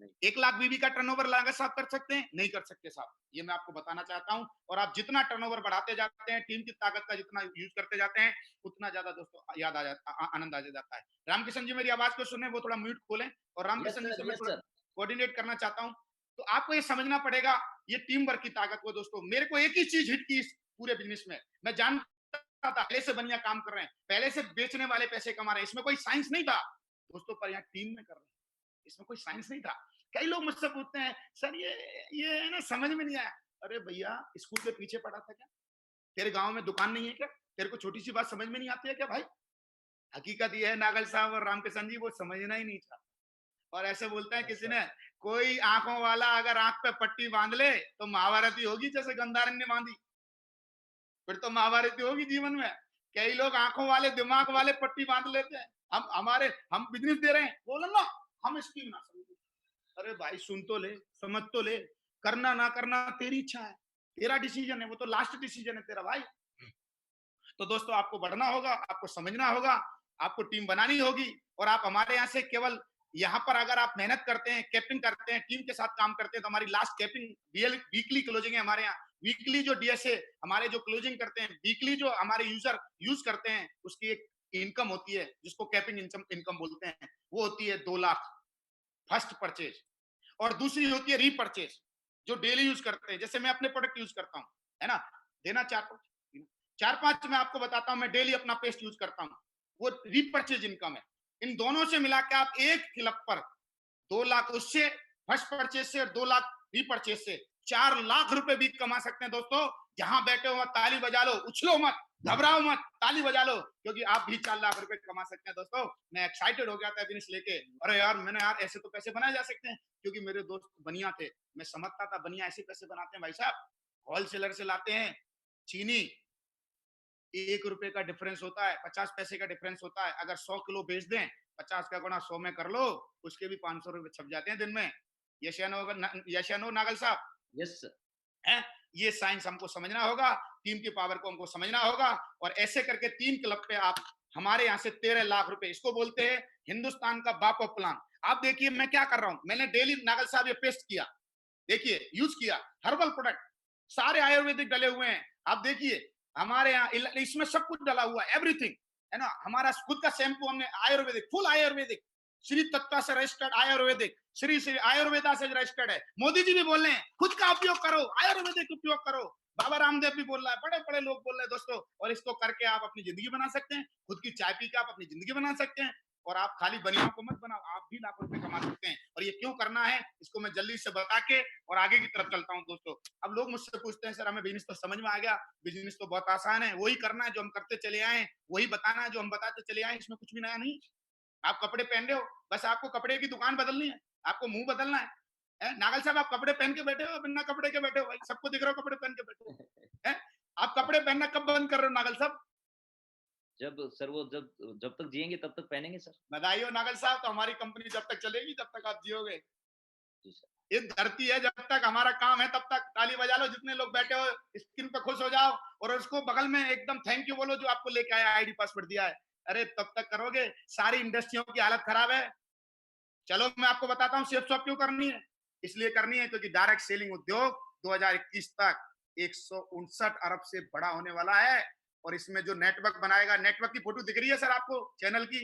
नहीं। 1 लाख बीबी का टर्नओवर नागल साहब कर सकते हैं? नहीं कर सकते साहब। ये मैं आपको बताना चाहता हूं। और आप जितना टर्नओवर बढ़ाते जाते हैं, टीम की ताकत का जितना यूज करते जाते हैं, उतना ज्यादा दोस्तों याद आ जाता, आनंद आ जाता है। रामकिशन जी मेरी आवाज को सुने, वो थोड़ा म्यूट खोलें। और यस रामकिशन जी से सर, मैं यस थोड़ा सर। कोऑर्डिनेट करना चाहता हूं। तो आपको ये समझना पड़ेगा, ये टीम वर्क की ताकत को दोस्तों। मेरे को एक ही चीज हिट की इस पूरे बिजनेस में, मैं जानता था पहले से बनिया काम कर रहे हैं, पहले से बेचने वाले पैसे कमा रहे हैं, इसमें कोई साइंस नहीं था दोस्तों, पर यहाँ टीम में कर रहे हैं, इसमें कोई साइंस नहीं था। कई लोग मुझसे पूछते हैं, सर ये है ना समझ में नहीं आया। अरे भैया, स्कूल के पीछे पढ़ा था क्या? तेरे गांव में दुकान नहीं है क्या? तेरे को छोटी सी बात समझ में नहीं आती है क्या भाई? हकीकत ये है, नागल साहब और रामकिशन जी, वो समझना ही नहीं चाहते। और ऐसे बोलते हैं किसी अच्छा, ने, कोई आंखों वाला अगर आंख पे पट्टी बांध ले तो महाभारत ही होगी, जैसे गंधारण ने बांधी, फिर तो महाभारत ही होगी जीवन में। कई लोग आंखों वाले, दिमाग वाले पट्टी बांध लेते हैं। हम बिजनेस दे रहे हैं, बोलो ना हम स्कीम ना समझे। अरे भाई सुन तो ले, समझ तो ले, करना ना करना तेरी इच्छा है, तेरा डिसीजन है, वो तो लास्ट डिसीजन है तेरा भाई। तो दोस्तों, आपको बढ़ना होगा, आपको समझना होगा, आपको टीम बनानी होगी। और आप हमारे यहाँ से केवल, यहाँ पर अगर आप मेहनत करते हैं, कैपिंग करते हैं, टीम के साथ काम करते हैं, तो हमारी लास्ट कैपिंग वीकली क्लोजिंग है हमारे यहाँ। वीकली जो डीएसए हमारे जो क्लोजिंग करते हैं, वीकली जो हमारे यूजर यूज करते हैं, उसकी एक इनकम होती है जिसको कैपिंग इनकम बोलते हैं। वो होती है 2 लाख फर्स्ट परचेज। और दूसरी होती है रीपरचेज, जो डेली यूज करते हैं। जैसे मैं अपने प्रोडक्ट यूज करता हूँ, है ना, देना 4-5 मैं आपको बताता हूँ, मैं डेली अपना पेस्ट यूज करता हूँ, वो रीपरचेज इनकम है। इन दोनों से मिला के आप एक क्लिक पर 2 लाख उससे, फर्स्ट परचेज से, और 2 लाख रीपरचेज से 4 लाख रुपए भी कमा सकते हैं दोस्तों। जहां बैठे हो ताली बजा लो, उछलो मत, घबराओ मत, ताली बजा लो, क्योंकि आप भी 4 लाख रुपए कमा सकते हैं दोस्तों। मैं एक्साइटेड हो गया था बिजनेस लेके। अरे यार, मैंने यार ऐसे तो पैसे बनाए जा सकते हैं, क्योंकि मेरे दोस्त बनिया थे, मैं समझता था बनिया ऐसे पैसे बनाते हैं भाई साहब। होलसेलर से लाते हैं चीनी, 1 रुपए का डिफरेंस होता है, 50 पैसे का डिफरेंस होता है। अगर 100 किलो बेच दें, 50 का गुणा 100 में कर लो, उसके भी 500 रुपए छप जाते हैं दिन में। यश या नो नागल साहब? यस सर, है। ये साइंस हमको समझना होगा, टीम की पावर को हमको समझना होगा। और ऐसे करके 3 क्लब पे आप हमारे यहाँ से 13 लाख रुपए, इसको बोलते हैं हिंदुस्तान का बाप ऑफ प्लान। आप देखिए मैं क्या कर रहा हूं, मैंने डेली नागल साहब ये पेस्ट किया, देखिए यूज किया, हर्बल प्रोडक्ट सारे आयुर्वेदिक डले हुए हैं। आप देखिए हमारे यहाँ इसमें सब कुछ डला हुआ है, एवरीथिंग, है ना। हमारा खुद का शैम्पू हमने आयुर्वेदिक, फुल आयुर्वेदिक, श्री तत्वा से रजिस्टर्ड आयुर्वेदिक, श्री श्री आयुर्वेदा से रजिस्टर्ड है। मोदी जी भी बोल रहे हैं खुद का उपयोग करो, आयुर्वेदिक उपयोग करो। बाबा रामदेव भी बोल रहा है, बड़े बड़े लोग बोल रहे हैं दोस्तों। और इसको करके आप अपनी जिंदगी बना सकते हैं, खुद की चाय पी के आप अपनी जिंदगी बना सकते हैं। और आप खाली बनियों को मत बनाओ, आप भी लाखों रुपए कमा सकते हैं। और ये क्यों करना है, इसको मैं जल्दी से बता के और आगे की तरफ चलता हूँ दोस्तों। अब लोग मुझसे पूछते हैं, सर हमें बिजनेस तो समझ में आ गया, बिजनेस तो बहुत आसान है, वही करना है जो हम करते चले आए, वही बताना है जो हम बताते चले आए, इसमें कुछ भी नया नहीं। आप कपड़े पहन रहे हो, बस आपको कपड़े की दुकान बदलनी है, आपको मुंह बदलना है। नागल साहब, आप कपड़े पहन के बैठे हो, बिना कपड़े के बैठे हो भाई, सबको दिख रहा हो कपड़े पहन के बैठे हो। है? आप कपड़े पहनना कब बंद कर रहे हो नागल साहब? जब सर वो जब जब तक जिएंगे तब तक पहनेंगे सर। बधाई हो नागल साहब, तो हमारी कंपनी जब तक चलेगी जब तक आप जियोगे। जी सर, ये धरती है, जब तक हमारा काम है तब तक ताली बजा लो, जितने लोग बैठे हो स्क्रीन पे खुश हो जाओ, और उसको बगल में एकदम थैंक यू बोलो जो आपको लेके आया, आईडी पासवर्ड दिया है। अरे तब तक करोगे, सारी इंडस्ट्रियों की हालत खराब है। चलो मैं आपको बताता हूँ सेफ शॉप क्यों करनी है। इसलिए करनी है क्योंकि डायरेक्ट सेलिंग उद्योग 2021 तक 159 अरब से बड़ा होने वाला है। और इसमें जो नेटवर्क बनाएगा, नेटवर्क की फोटो दिख रही है सर आपको चैनल की?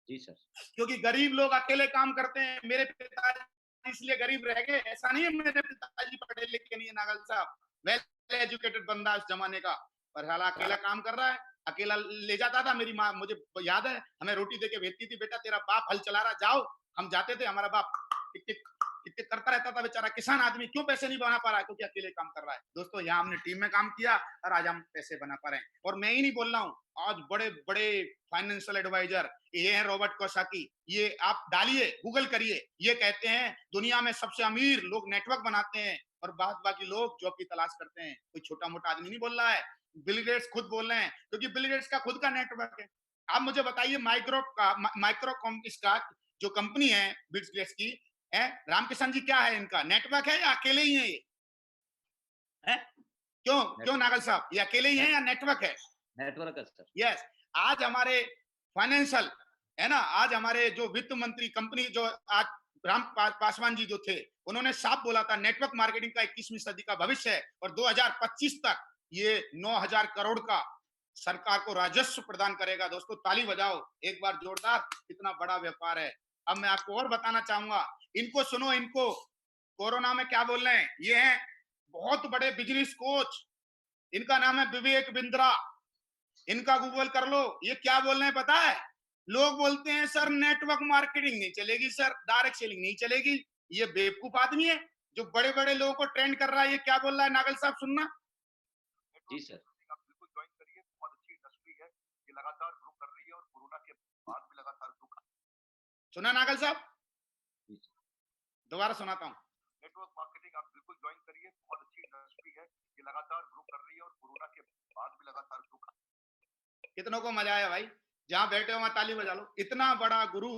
जी सर, क्योंकि गरीब लोग अकेले काम करते हैं। मेरे पिताजी इसलिए गरीब रह गए, ऐसा नहीं है मेरे पिताजी पढ़े लिखे नहीं है नागल साहब, वेल एजुकेटेड बंदा उस जमाने का, पर साला अकेला काम कर रहा है। अकेला ले जाता था, मेरी माँ मुझे याद है हमें रोटी देके भेजती थी, बेटा तेरा बाप हल चला रहा, जाओ। हम जाते थे, हमारा बाप टिक टिक टिक टिक करता रहता था, बेचारा किसान आदमी क्यों पैसे नहीं बना पा रहा है, क्योंकि अकेले काम कर रहा है। दोस्तों, यहाँ हमने टीम में काम किया और आज हम पैसे बना पा रहे हैं। और मैं ही नहीं बोल रहा हूँ, आज बड़े बड़े फाइनेंशियल एडवाइजर, ये है रॉबर्ट कोसाकी, ये आप डालिए, गूगल करिए, ये कहते हैं दुनिया में सबसे अमीर लोग नेटवर्क बनाते हैं और बाकी लोग जॉब की तलाश करते हैं। कोई छोटा मोटा आदमी नहीं बोल रहा है, बिल गेट्स खुद बोल रहे हैं, क्योंकि बिल गेट्स का खुद का नेटवर्क है। आप मुझे बताइए, माइक्रो इसका जो कंपनी है बिल गेट्स की, है रामकिशन जी, क्या है इनका नेटवर्क है या अकेले ही है ये? है? क्यों नेट क्यों नागल साहब, ये अकेले ही है नेट या नेटवर्क है? नेटवर्क है सर। यस। आज हमारे फाइनेंशियल, है ना, आज हमारे जो वित्त मंत्री कंपनी जो आज पासवान जी जो थे, उन्होंने साफ बोला था नेटवर्क मार्केटिंग का 21वीं सदी का भविष्य है। और 2025 तक ये 9,000 करोड़ का सरकार को राजस्व प्रदान करेगा। दोस्तों ताली बजाओ एक बार जोरदार, कितना बड़ा व्यापार है। अब मैं आपको और बताना चाहूंगा, इनको सुनो, इनको कोरोना में क्या बोल रहे हैं, ये हैं बहुत बड़े बिजनेस कोच, इनका नाम है विवेक बिंद्रा, इनका गूगल कर लो। ये क्या बोल रहे हैं पता है? लोग बोलते हैं सर नेटवर्क मार्केटिंग नहीं चलेगी, सर डायरेक्ट सेलिंग नहीं चलेगी, ये बेवकूफ आदमी है जो बड़े बड़े लोगों को ट्रेंड कर रहा है। ये क्या बोल रहा है नागल साहब, सुनना। जी सर। आप बिल्कुल ज्वाइन करिए, बहुत अच्छी इंडस्ट्री है, ये लगातार ग्रो कर रही है और कोरोना के बाद भी लगातार ग्रो कर। सुना नागल साहब, जी सर। दोबारा सुनाता हूँ। नेटवर्क मार्केटिंग आप बिल्कुल ज्वाइन करिए, बहुत अच्छी इंडस्ट्री है, ये लगातार ग्रो कर रही है और कोरोना के बाद भी लगातार ग्रो कर। कितनों को मजा आया भाई? जहां बैठे हो वहां ताली बजा लो। इतना बड़ा गुरु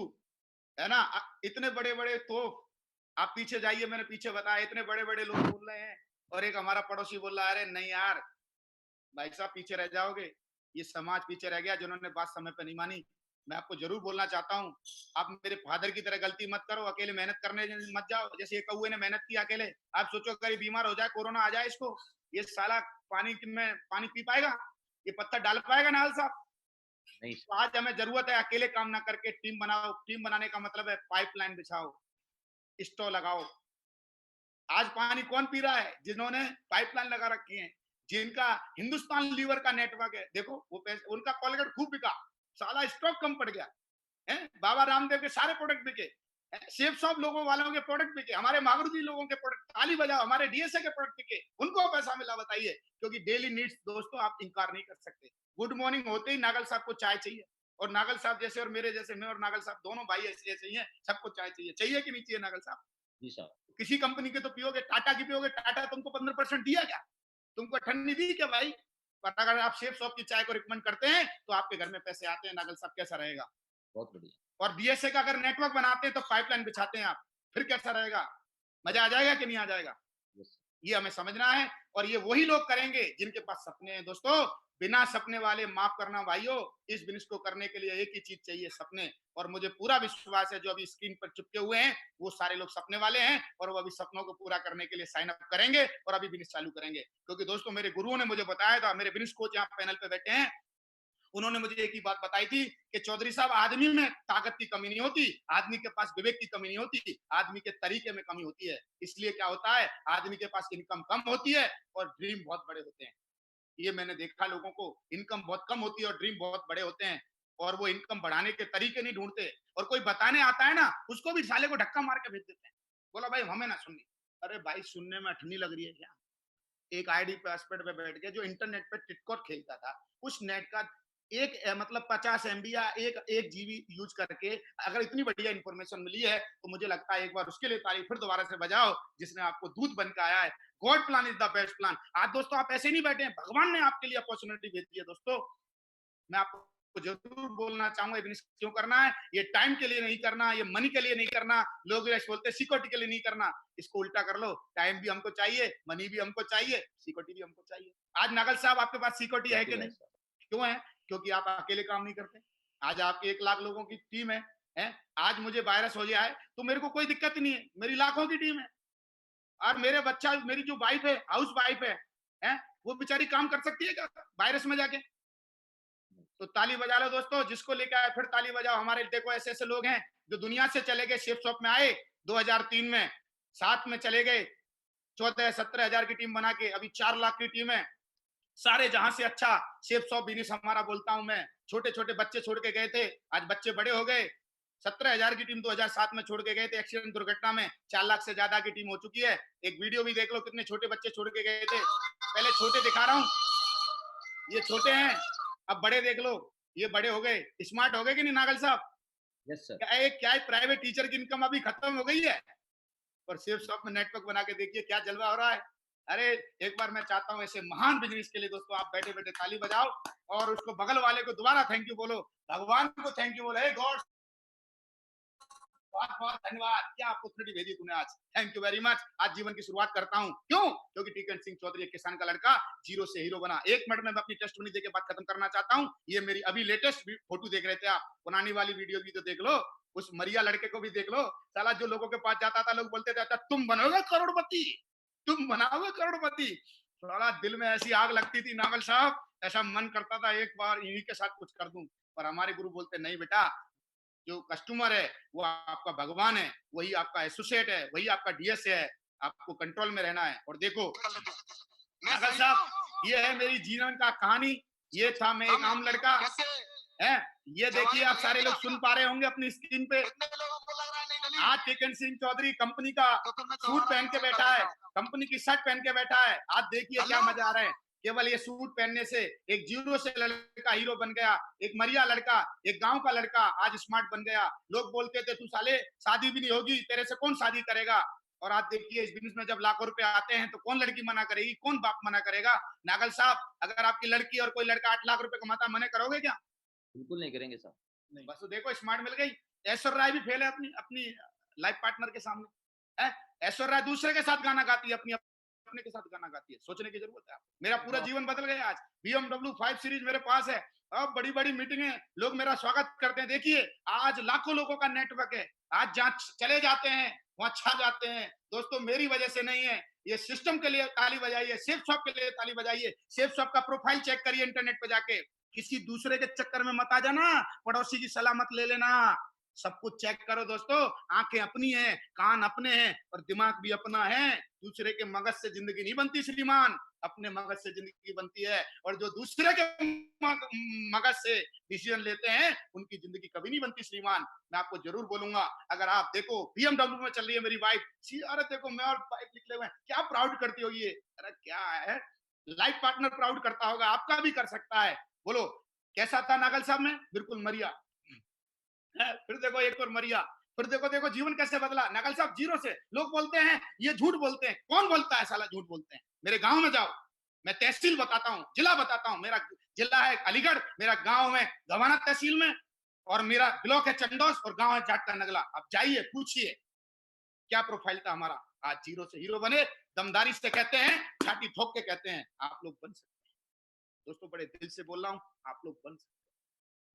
है ना, इतने बड़े बड़े तोप। आप पीछे जाइए, मैंने पीछे बताया, इतने बड़े बड़े लोग बोल रहे हैं और एक हमारा पड़ोसी बोल रहा है अरे नहीं यार भाई साहब पीछे रह जाओगे, ये समाज पीछे रह गया जिन्होंने बात समय पर नहीं मानी। मैं आपको जरूर बोलना चाहता हूँ, आप मेरे फादर की तरह गलती मत करो, अकेले मेहनत करने मत जाओ। जैसे ये कौए ने मेहनत की अकेले, आप सोचो अगर ये बीमार हो जाए, कोरोना आ जाए इसको, ये साला पानी में पानी पी पाएगा? ये पत्थर डाल पाएगा नाल साहब? नहीं तो आज हमें जरूरत है अकेले काम ना करके टीम बनाओ। टीम बनाने का मतलब है पाइपलाइन बिछाओ, स्टोव लगाओ। आज पानी कौन पी रहा है? जिन्होंने पाइपलाइन लगा रखी है, जिनका हिंदुस्तान लीवर का नेटवर्क है। देखो वो पैसे, उनका कोलगेट खूब बिका, साला स्टॉक कम पड़ गया है। बाबा रामदेव के सारे प्रोडक्ट बिके, सेफ शॉप लोगों वालों के प्रोडक्ट बिके, हमारे मागरूदी लोगों के प्रोडक्ट, ताली बजाओ, हमारे डीएसए के प्रोडक्ट बिके, उनको पैसा मिला। बताइए, क्योंकि डेली नीड्स दोस्तों आप इनकार नहीं कर सकते। गुड मॉर्निंग होते ही नागल साहब को चाय चाहिए, और नागल साहब जैसे और मेरे जैसे, मैं और नागल साहब दोनों भाई ऐसे ऐसे ही हैं, सबको चाय चाहिए। चाहिए कि नहीं चाहिए नागल साहब? जी साहब। किसी कंपनी के तो पियोगे, टाटा की पियोगे, टाटा तुमको 15% दिया क्या? तुमको ठंडी दी क्या भाई? पर अगर आप शेफ शॉप की चाय को रिकमेंड करते हैं तो आपके घर में पैसे आते हैं। नागल साहब कैसा रहेगा? बहुत बढ़िया। और डीएसए का अगर नेटवर्क बनाते हैं तो पाइपलाइन बिछाते हैं आप, फिर कैसा रहेगा? मजा आ जाएगा कि नहीं आ जाएगा? यस। ये हमें समझना है। और ये वही लोग करेंगे जिनके पास सपने हैं दोस्तों। बिना सपने वाले माफ करना भाइयों, इस बिजनेस को करने के लिए एक ही चीज चाहिए, सपने। और मुझे पूरा विश्वास है जो अभी स्क्रीन पर चिपके हुए हैं वो सारे लोग सपने वाले हैं, और वो अभी सपनों को पूरा करने के लिए साइन अप करेंगे और अभी बिजनेस चालू करेंगे। क्योंकि दोस्तों मेरे गुरुओं ने मुझे बताया था, मेरे बिजनेस कोच यहाँ पैनल पे बैठे हैं, उन्होंने मुझे एक ही बात बताई थी कि चौधरी साहब आदमी में ताकत की कमी नहीं होती, आदमी के पास विवेक की कमी नहीं होती, आदमी के तरीके में कमी होती है। इसलिए क्या होता है, आदमी के पास इनकम कम होती है और ड्रीम बहुत बड़े होते हैं। ये मैंने देखा, लोगों को इनकम बहुत कम होती है और ड्रीम बहुत बड़े होते हैं, और वो इनकम बढ़ाने के तरीके नहीं ढूंढते। और कोई बताने आता है ना, उसको भी साले को धक्का मार के भेज देते हैं, बोला भाई हमें ना सुननी। अरे भाई सुनने में अठनी लग रही है क्या? एक आईडी पासवर्ड पे बैठ के जो इंटरनेट पे टिकटॉक खेलता था, उस नेट का एक मतलब 50 एमबी या एक जीबी यूज करके अगर इतनी बढ़िया इंफॉर्मेशन मिली है, तो मुझे लगता है एक बार उसके लिए ताली फिर दोबारा से बजाओ, जिसने आपको दूध बन के आया है। God plan is the best plan. आज दोस्तों आप ऐसे नहीं बैठे हैं, भगवान ने आपके लिए अपॉर्चुनिटी भेज दी है दोस्तों। मैं आपको जरूर बोलना चाहूंगा, बिजनेस क्यों करना है। ये टाइम के लिए नहीं करना, ये मनी के लिए नहीं करना, लोग ऐसे बोलते हैं सिक्योरिटी के लिए नहीं करना। इसको उल्टा कर लो, टाइम भी हमको चाहिए, मनी भी हमको चाहिए, सिक्योरिटी भी हमको चाहिए। आज नागल साहब आपके पास सिक्योरिटी है कि नहीं? क्यों है? क्योंकि आप अकेले काम नहीं करते। आज आपके 1 लाख लोगों की टीम है? आज मुझे वायरस हो जाए तो मेरे को कोई दिक्कत नहीं है, मेरी लाखों की टीम है। और मेरे बच्चा, मेरी जो वाइफ है, हाउस वाइफ है, वो बेचारी काम कर सकती है क्या वायरस में जाके? तो ताली बजा लो दोस्तों, जिसको लेकर आए फिर ताली बजाओ। हमारे देखो ऐसे ऐसे लोग हैं जो दुनिया से चले गए, शेफ शॉप में आए 2003 में, 7 में चले गए, 14-17 हजार की टीम बना के अभी 4 लाख की टीम है। सारे जहां से अच्छा शेफ शॉप बिजनेस हमारा, बोलता हूं मैं। छोटे छोटे बच्चे छोड़ के गए थे, आज बच्चे बड़े हो गए। 17 हजार की टीम 2007 में छोड़ के गए थे, एक्सीडेंट दुर्घटना में 4 लाख से ज्यादा की टीम हो चुकी है। एक वीडियो भी देख लो, कितने छोटे बच्चे छोड़ के गए थे। पहले छोटे दिखा रहा हूं, ये छोटे हैं, अब बड़े देख लो, ये बड़े हो गए, स्मार्ट हो गए कि नहीं नागल साहब? Yes sir. क्या है, प्राइवेट टीचर की इनकम अभी खत्म हो गई है, और सेफ शॉप में नेटवर्क बना के देखिए क्या जलवा हो रहा है। अरे एक बार मैं चाहता हूं ऐसे महान बिजनेस के लिए दोस्तों आप बैठे बैठे ताली बजाओ, और उसको बगल वाले को दोबारा थैंक यू बोलो, भगवान को थैंक यू बोलो। हे गॉड, बहुत बहुत धन्यवाद, क्या अपॉर्चुनिटी भेजी तूने आज, थैंक यू वेरी मच। आज जीवन की शुरुआत करता हूं, क्यों? क्योंकि टीकन सिंह चौधरी एक किसान का लड़का जीरो से हीरो बना। 1 मिनट में मैं अपनी टेस्टमनी देके बात खत्म करना चाहता हूं। ये मेरी अभी लेटेस्ट फोटो देख रहे थे आप, पुरानी वाली वीडियो भी तो देख लो, उस मरिया लड़के को भी देख लो। साला जो लोगों के पास जाता था, लोग बोलते थे अच्छा तुम बनोगे करोड़पति, तुम बनाओगे करोड़पति। थोड़ा दिल में ऐसी आग लगती थी नागल साहब, ऐसा मन करता था एक बार इन्हीं के साथ कुछ कर दूं। पर हमारे गुरु बोलते नहीं बेटा, जो कस्टमर है वो आपका भगवान है, वही आपका एसोसिएट है, वही आपका डीएस है, आपको कंट्रोल में रहना है। और देखो नागल साहब, ये है मेरी जीवन का कहानी। ये था मैं एक आम लड़का है, ये देखिए आप सारे लोग सुन पा रहे होंगे अपनी स्क्रीन पे। चली आज टेकन सिंह चौधरी कंपनी का तो फिर मैं सूट दोबारा पहन के शुरू कर बैठा है, देता हूँ। कंपनी की शर्ट पहन के बैठा है। आज देखिए क्या हेलो मजा आ रहा है। केवल ये सूट पहनने से एक जीरो से लड़का हीरो बन गया, एक मरिया लड़का, एक गांव का लड़का आज स्मार्ट बन गया। लोग बोलते थे तू साले शादी भी नहीं होगी, तेरे से कौन शादी करेगा। और आज देखिए इस बिजनेस में जब लाखों रुपए आते हैं तो कौन लड़की मना करेगी, कौन बाप मना करेगा। नागल साहब, अगर आपकी लड़की और कोई लड़का 8 लाख रुपए कमाता, मना करोगे क्या? बिल्कुल नहीं करेंगे साहब। नहीं, बस तो देखो स्मार्ट मिल गई। ऐश्वर्या राय भी फेल है अपनी अपनी लाइफ पार्टनर के सामने। ऐश्वर्या राय दूसरे के साथ गाना गाती है, अपनी अपने के साथ गाना गाती है। सोचने की जरूरत है। मेरा पूरा वाह! जीवन बदल गया आज। BMW 5 सीरीज मेरे पास है। अब बड़ी बड़ी मीटिंगें, लोग मेरा स्वागत करते हैं। देखिए आज लाखों लोगों का नेटवर्क है। आज जहां चले जाते हैं वहां छा जाते हैं। दोस्तों मेरी वजह से नहीं है, ये सिस्टम के लिए ताली बजाइए, सेफ शॉप के लिए ताली बजाइए। सेफ शॉप का प्रोफाइल चेक करिए इंटरनेट पे जाके। किसी दूसरे के चक्कर में मत आ जाना, पड़ोसी की सलाह मत ले लेना। सब कुछ चेक करो दोस्तों। आंखें अपनी हैं, कान अपने हैं और दिमाग भी अपना है। दूसरे के मगज से जिंदगी नहीं बनती श्रीमान, अपने मगज से जिंदगी बनती है। और जो दूसरे के मगज से डिसीजन लेते हैं उनकी जिंदगी कभी नहीं बनती श्रीमान। मैं आपको जरूर बोलूंगा, अगर आप देखो BMW में चल रही है मेरी वाइफ, अरे देखो मैं और वाइफ निकले हुए हैं, क्या प्राउड करती होगी ये। अरे क्या है, लाइफ पार्टनर प्राउड करता होगा, आपका भी कर सकता है। बोलो कैसा था नागल साहब में, बिल्कुल मरिया है। फिर देखो एक और मरिया। फिर देखो देखो जीवन कैसे बदला नागल साहब, जीरो से। लोग बोलते हैं ये झूठ बोलते हैं, कौन बोलता है साला झूठ बोलते हैं। मेरे गांव में जाओ, मैं तहसील बताता हूँ, जिला बताता हूँ। मेरा जिला है अलीगढ़, मेरा गांव है गवाना तहसील में, और मेरा ब्लॉक है चंडोस और गांव है जाटका नगला। आप जाइए पूछिए क्या प्रोफाइल था हमारा। आज जीरो से हीरो बने। दमदारी से कहते हैं, छाती ठोक के कहते हैं, आप लोग बन सकते हैं। दोस्तों बड़े दिल से बोल रहा हूं, आप लोग बन सकते हैं।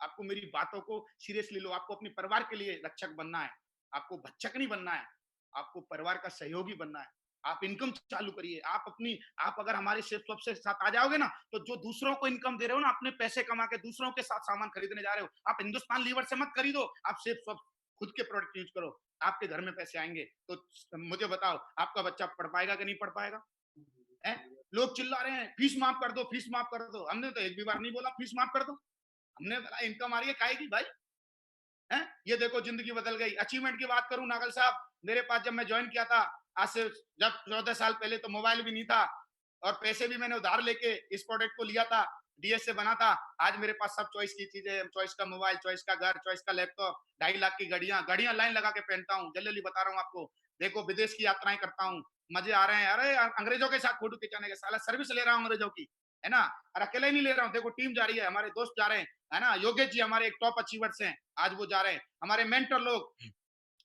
आपको मेरी बातों को सीरियसली लो। आपको अपने परिवार के लिए रक्षक बनना है, आपको भक्षक नहीं बनना है। आपको परिवार का सहयोगी बनना है। आप इनकम चालू करिए। आप अगर हमारे सेफ शॉप से साथ आ जाओगे ना, तो जो दूसरों को इनकम दे रहे हो ना, अपने पैसे कमा के दूसरों के साथ सामान खरीदने जा रहे हो, आप हिंदुस्तान लीवर से मत खरीदो, आप सेफ शॉप खुद के प्रोडक्ट यूज करो। आपके घर में पैसे आएंगे। तो मुझे बताओ आपका बच्चा पढ़ पाएगा कि नहीं पढ़ पाएगा। है? लोग चिल्ला रहे हैं फीस माफ कर दो, फीस माफ कर दो। हमने तो एक भी बार नहीं बोला फीस माफ कर दो। हमने बोला इनकम आ रही है खाएगी भाई। है? ये देखो जिंदगी बदल गई। अचीवमेंट की बात करूं नागल साहब, मेरे पास जब मैं ज्वाइन किया था, आज से जब 14 साल पहले, तो मोबाइल भी नहीं था और पैसे भी मैंने उधार लेके इस प्रोडक्ट को लिया था, DS से बना था। आज मेरे पास सब चॉइस की चीजें, चॉइस का मोबाइल, चॉइस का घर, चॉइस का लैपटॉप, 2.5 लाख की घड़ियां घड़ियां लाइन लगा के पहनता हूँ। जल्दी बता रहा हूँ आपको। देखो विदेश की यात्राएं करता हूँ, मजे आ रहे हैं। अरे अंग्रेजों के साथ फोटो खिंचाने के, साला सर्विस ले रहा हूँ अंग्रेजों की, है ना। और अकेले नहीं ले रहा हूँ, देखो टीम जा रही है, हमारे दोस्त जा रहे हैं, है ना। योगेश जी हमारे एक टॉप अचीवर्स हैं, आज वो जा रहे हैं। हमारे मेंटर लोग,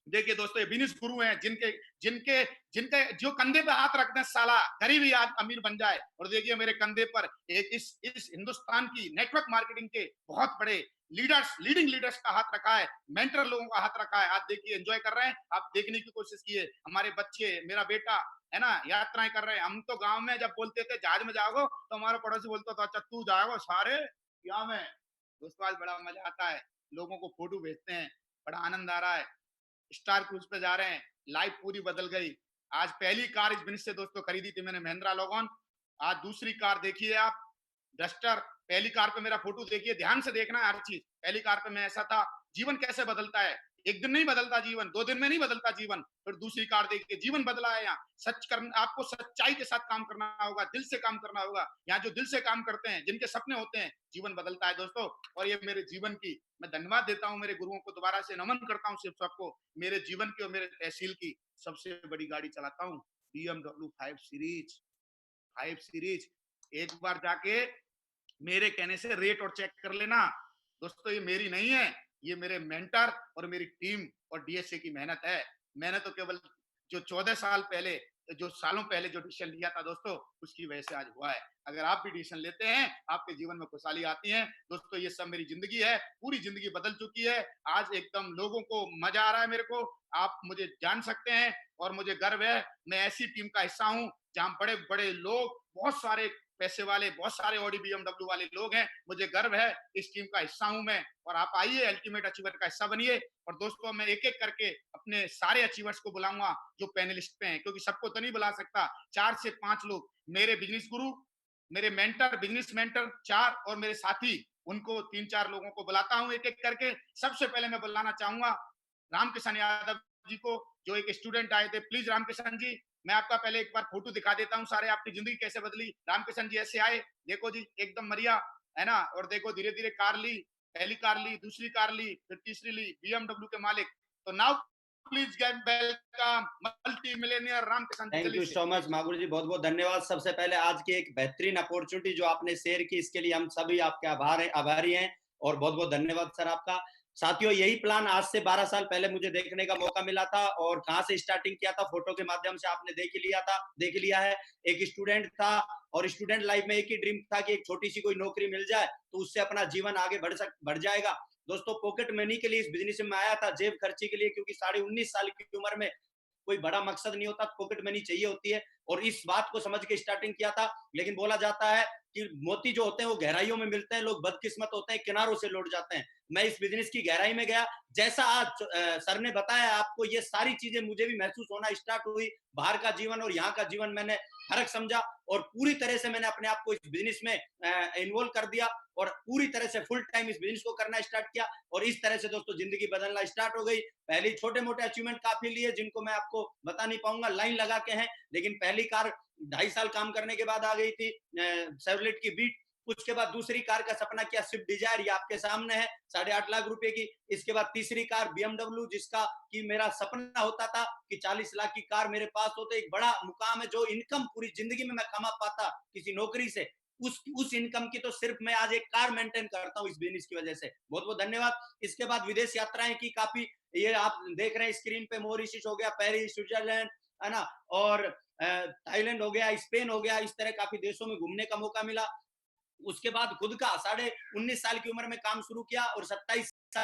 देखिए दोस्तों ये बिजनेस गुरु हैं, जिनके जिनके जिनके जो कंधे पे हाथ रखते हैं, साला गरीब ही आज अमीर बन जाए। और देखिए मेरे कंधे पर एक इस हिंदुस्तान की नेटवर्क मार्केटिंग के बहुत बड़े लीडिंग लीडर्स का हाथ रखा है, मेंटर लोगों का हाथ रखा है। आज देखिए एंजॉय कर रहे हैं, आप देखने की कोशिश कीजिए। हमारे बच्चे, मेरा बेटा, है ना, यात्राएं कर रहे हैं। हम तो गांव में जब बोलते थे जहाज में जाओगे, तो हमारा पड़ोसी बोलता था अच्छा तू जाओगे सारे यहाँ में। दोस्तों आज बड़ा मजा आता है, लोगों को फोटो भेजते हैं, बड़ा आनंद आ रहा है। स्टार क्रूज पे जा रहे हैं, लाइफ पूरी बदल गई। आज पहली कार इस बिजनेस से दोस्तों खरीदी थी मैंने, महिंद्रा लोगन। आज दूसरी कार देखिए आप, डस्टर। पहली कार पे मेरा फोटो देखिए, ध्यान से देखना है हर चीज। पहली कार पे मैं ऐसा था। जीवन कैसे बदलता है, एक दिन नहीं बदलता जीवन, 2 दिन में नहीं बदलता जीवन। फिर दूसरी कार देखिए, जीवन बदला है। यहाँ सच करना, आपको सच्चाई के साथ काम करना होगा, दिल से काम करना होगा। यहाँ जो दिल से काम करते हैं, जिनके सपने होते हैं, जीवन बदलता है दोस्तों। और ये मेरे जीवन की मैं धन्यवाद देता हूँ, मेरे गुरुओं को दोबारा से नमन करता हूँ सिर्फ सबको। मेरे जीवन की और मेरे तहसील की सबसे बड़ी गाड़ी चलाता हूँ, BMW 5 सीरीज। एक बार जाके मेरे कहने से रेट और चेक कर लेना दोस्तों, ये मेरी नहीं है, ये मेरे मेंटर और मेरी टीम और DSA की मेहनत है। मैंने तो केवल जो 14 साल पहले, जो सालों पहले जो डिसीजन लिया था दोस्तों, उसकी वजह से आज हुआ है। अगर आप भी डिसीजन लेते हैं, आपके जीवन में खुशहाली आती है दोस्तों। ये सब मेरी जिंदगी है, पूरी जिंदगी बदल चुकी है। आज एकदम लोगों को मजा आ रहा है मेरे को। आप मुझे जान सकते हैं और मुझे गर्व है, मैं ऐसी टीम का हिस्सा हूं जहां बड़े बड़े लोग, बहुत सारे पैसे वाले, बहुत सारे ऑडी BMW वाले लोग हैं। मुझे गर्व है, इस टीम का हिस्सा हूं मैं। और आप आइए अल्टीमेट अचीवर का हिस्सा बनिए। और दोस्तों मैं एक एक करके अपने सारे अचीवर्स को बुलाऊंगा जो पैनलिस्ट पे हैं, क्योंकि सबको तो नहीं बुला सकता। 4 से 5 लोग मेरे बिजनेस गुरु, मेरे मेंटर, बिजनेस मेंटर 4, और मेरे साथी, उनको 3-4 लोगों को बुलाता हूं एक एक करके। सबसे पहले मैं बुलाना चाहूंगा रामकिशन यादव जी को, जो एक स्टूडेंट आए थे। प्लीज रामकिशन जी, मैं आपका पहले एक बार फोटो दिखा देता हूँ, सारे आपकी जिंदगी कैसे बदली। रामकिशन जी ऐसे आए, देखो जी एकदम मरिया, है ना, और देखो धीरे धीरे कार ली, पहली कार ली, दूसरी कार ली, फिर तीसरी ली, बीएमडब्ल्यू के मालिक। तो now please get welcome multi millionaire Ramkishan ji, thank जल्दी यू से सो मच प्लीज। मागुर जी, बहुत बहुत धन्यवाद। सबसे पहले आज की एक बेहतरीन अपॉर्चुनिटी जो आपने शेयर की, इसके लिए हम सभी आपके आभारी हैं और बहुत बहुत धन्यवाद सर आपका। साथियों, यही प्लान आज से 12 साल पहले मुझे देखने का मौका मिला था, और कहाँ से स्टार्टिंग किया था, फोटो के माध्यम से आपने देख लिया है। एक स्टूडेंट था, और स्टूडेंट लाइफ में एक ही ड्रीम था कि एक छोटी सी कोई नौकरी मिल जाए तो उससे अपना जीवन आगे बढ़ जाएगा। दोस्तों, पॉकेट मनी के लिए इस बिजनेस में आया था, जेब खर्ची के लिए, क्योंकि 19.5 साल की उम्र में कोई बड़ा मकसद नहीं होता, पॉकेट मनी चाहिए होती है, और इस बात को समझ के स्टार्टिंग किया था। लेकिन बोला जाता है कि मोती जो होते हैं वो गहराइयों में मिलते हैं, लोग बदकिस्मत होते हैं, किनारों से लौट जाते हैं। मैं इस बिजनेस की गहराई में गया, जैसा आज सर ने बताया आपको, ये सारी चीजें मुझे भी महसूस होना स्टार्ट हुई। बाहर का जीवन और यहाँ का जीवन मैंने फर्क समझा, और पूरी तरह से मैंने अपने आप को इस बिजनेस में इन्वॉल्व कर दिया, और पूरी तरह से फुल टाइम इस बिजनेस को करना स्टार्ट किया, और इस तरह से दोस्तों जिंदगी बदलना स्टार्ट हो गई। पहले छोटे मोटे अचीवमेंट काफी लिए, जिनको मैं आपको बता नहीं पाऊंगा, लाइन लगा के हैं। लेकिन पहली कार 2.5 साल काम करने के बाद आ गई थी, शेवरलेट की बीट। उसके बाद दूसरी कार का सपना किया, स्विफ्ट डिजायर, ये आपके सामने है, 8.5 लाख रुपए की। इसके बाद तीसरी कार बीएमडब्ल्यू, जिसका कि मेरा सपना होता था कि 40 लाख की कार मेरे पास हो तो एक बड़ा मुकाम है, जो इनकम पूरी जिंदगी में मैं कमा पाता किसी नौकरी से, उस इनकम की तो सिर्फ मैं आज एक कार मेंटेन करता हूँ इस बिजनेस की वजह से। बहुत बहुत धन्यवाद। इसके बाद विदेश यात्राएं की काफी, ये आप देख रहे हैं स्क्रीन पे, मॉरिशस हो गया, पेरिस, स्विट्जरलैंड, है ना, और थाईलैंड हो गया, स्पेन हो गया, इस तरह काफी देशों में घूमने का मौका मिला। उसके बाद खुद का 19.5 साल की उम्र में काम शुरू किया, और 27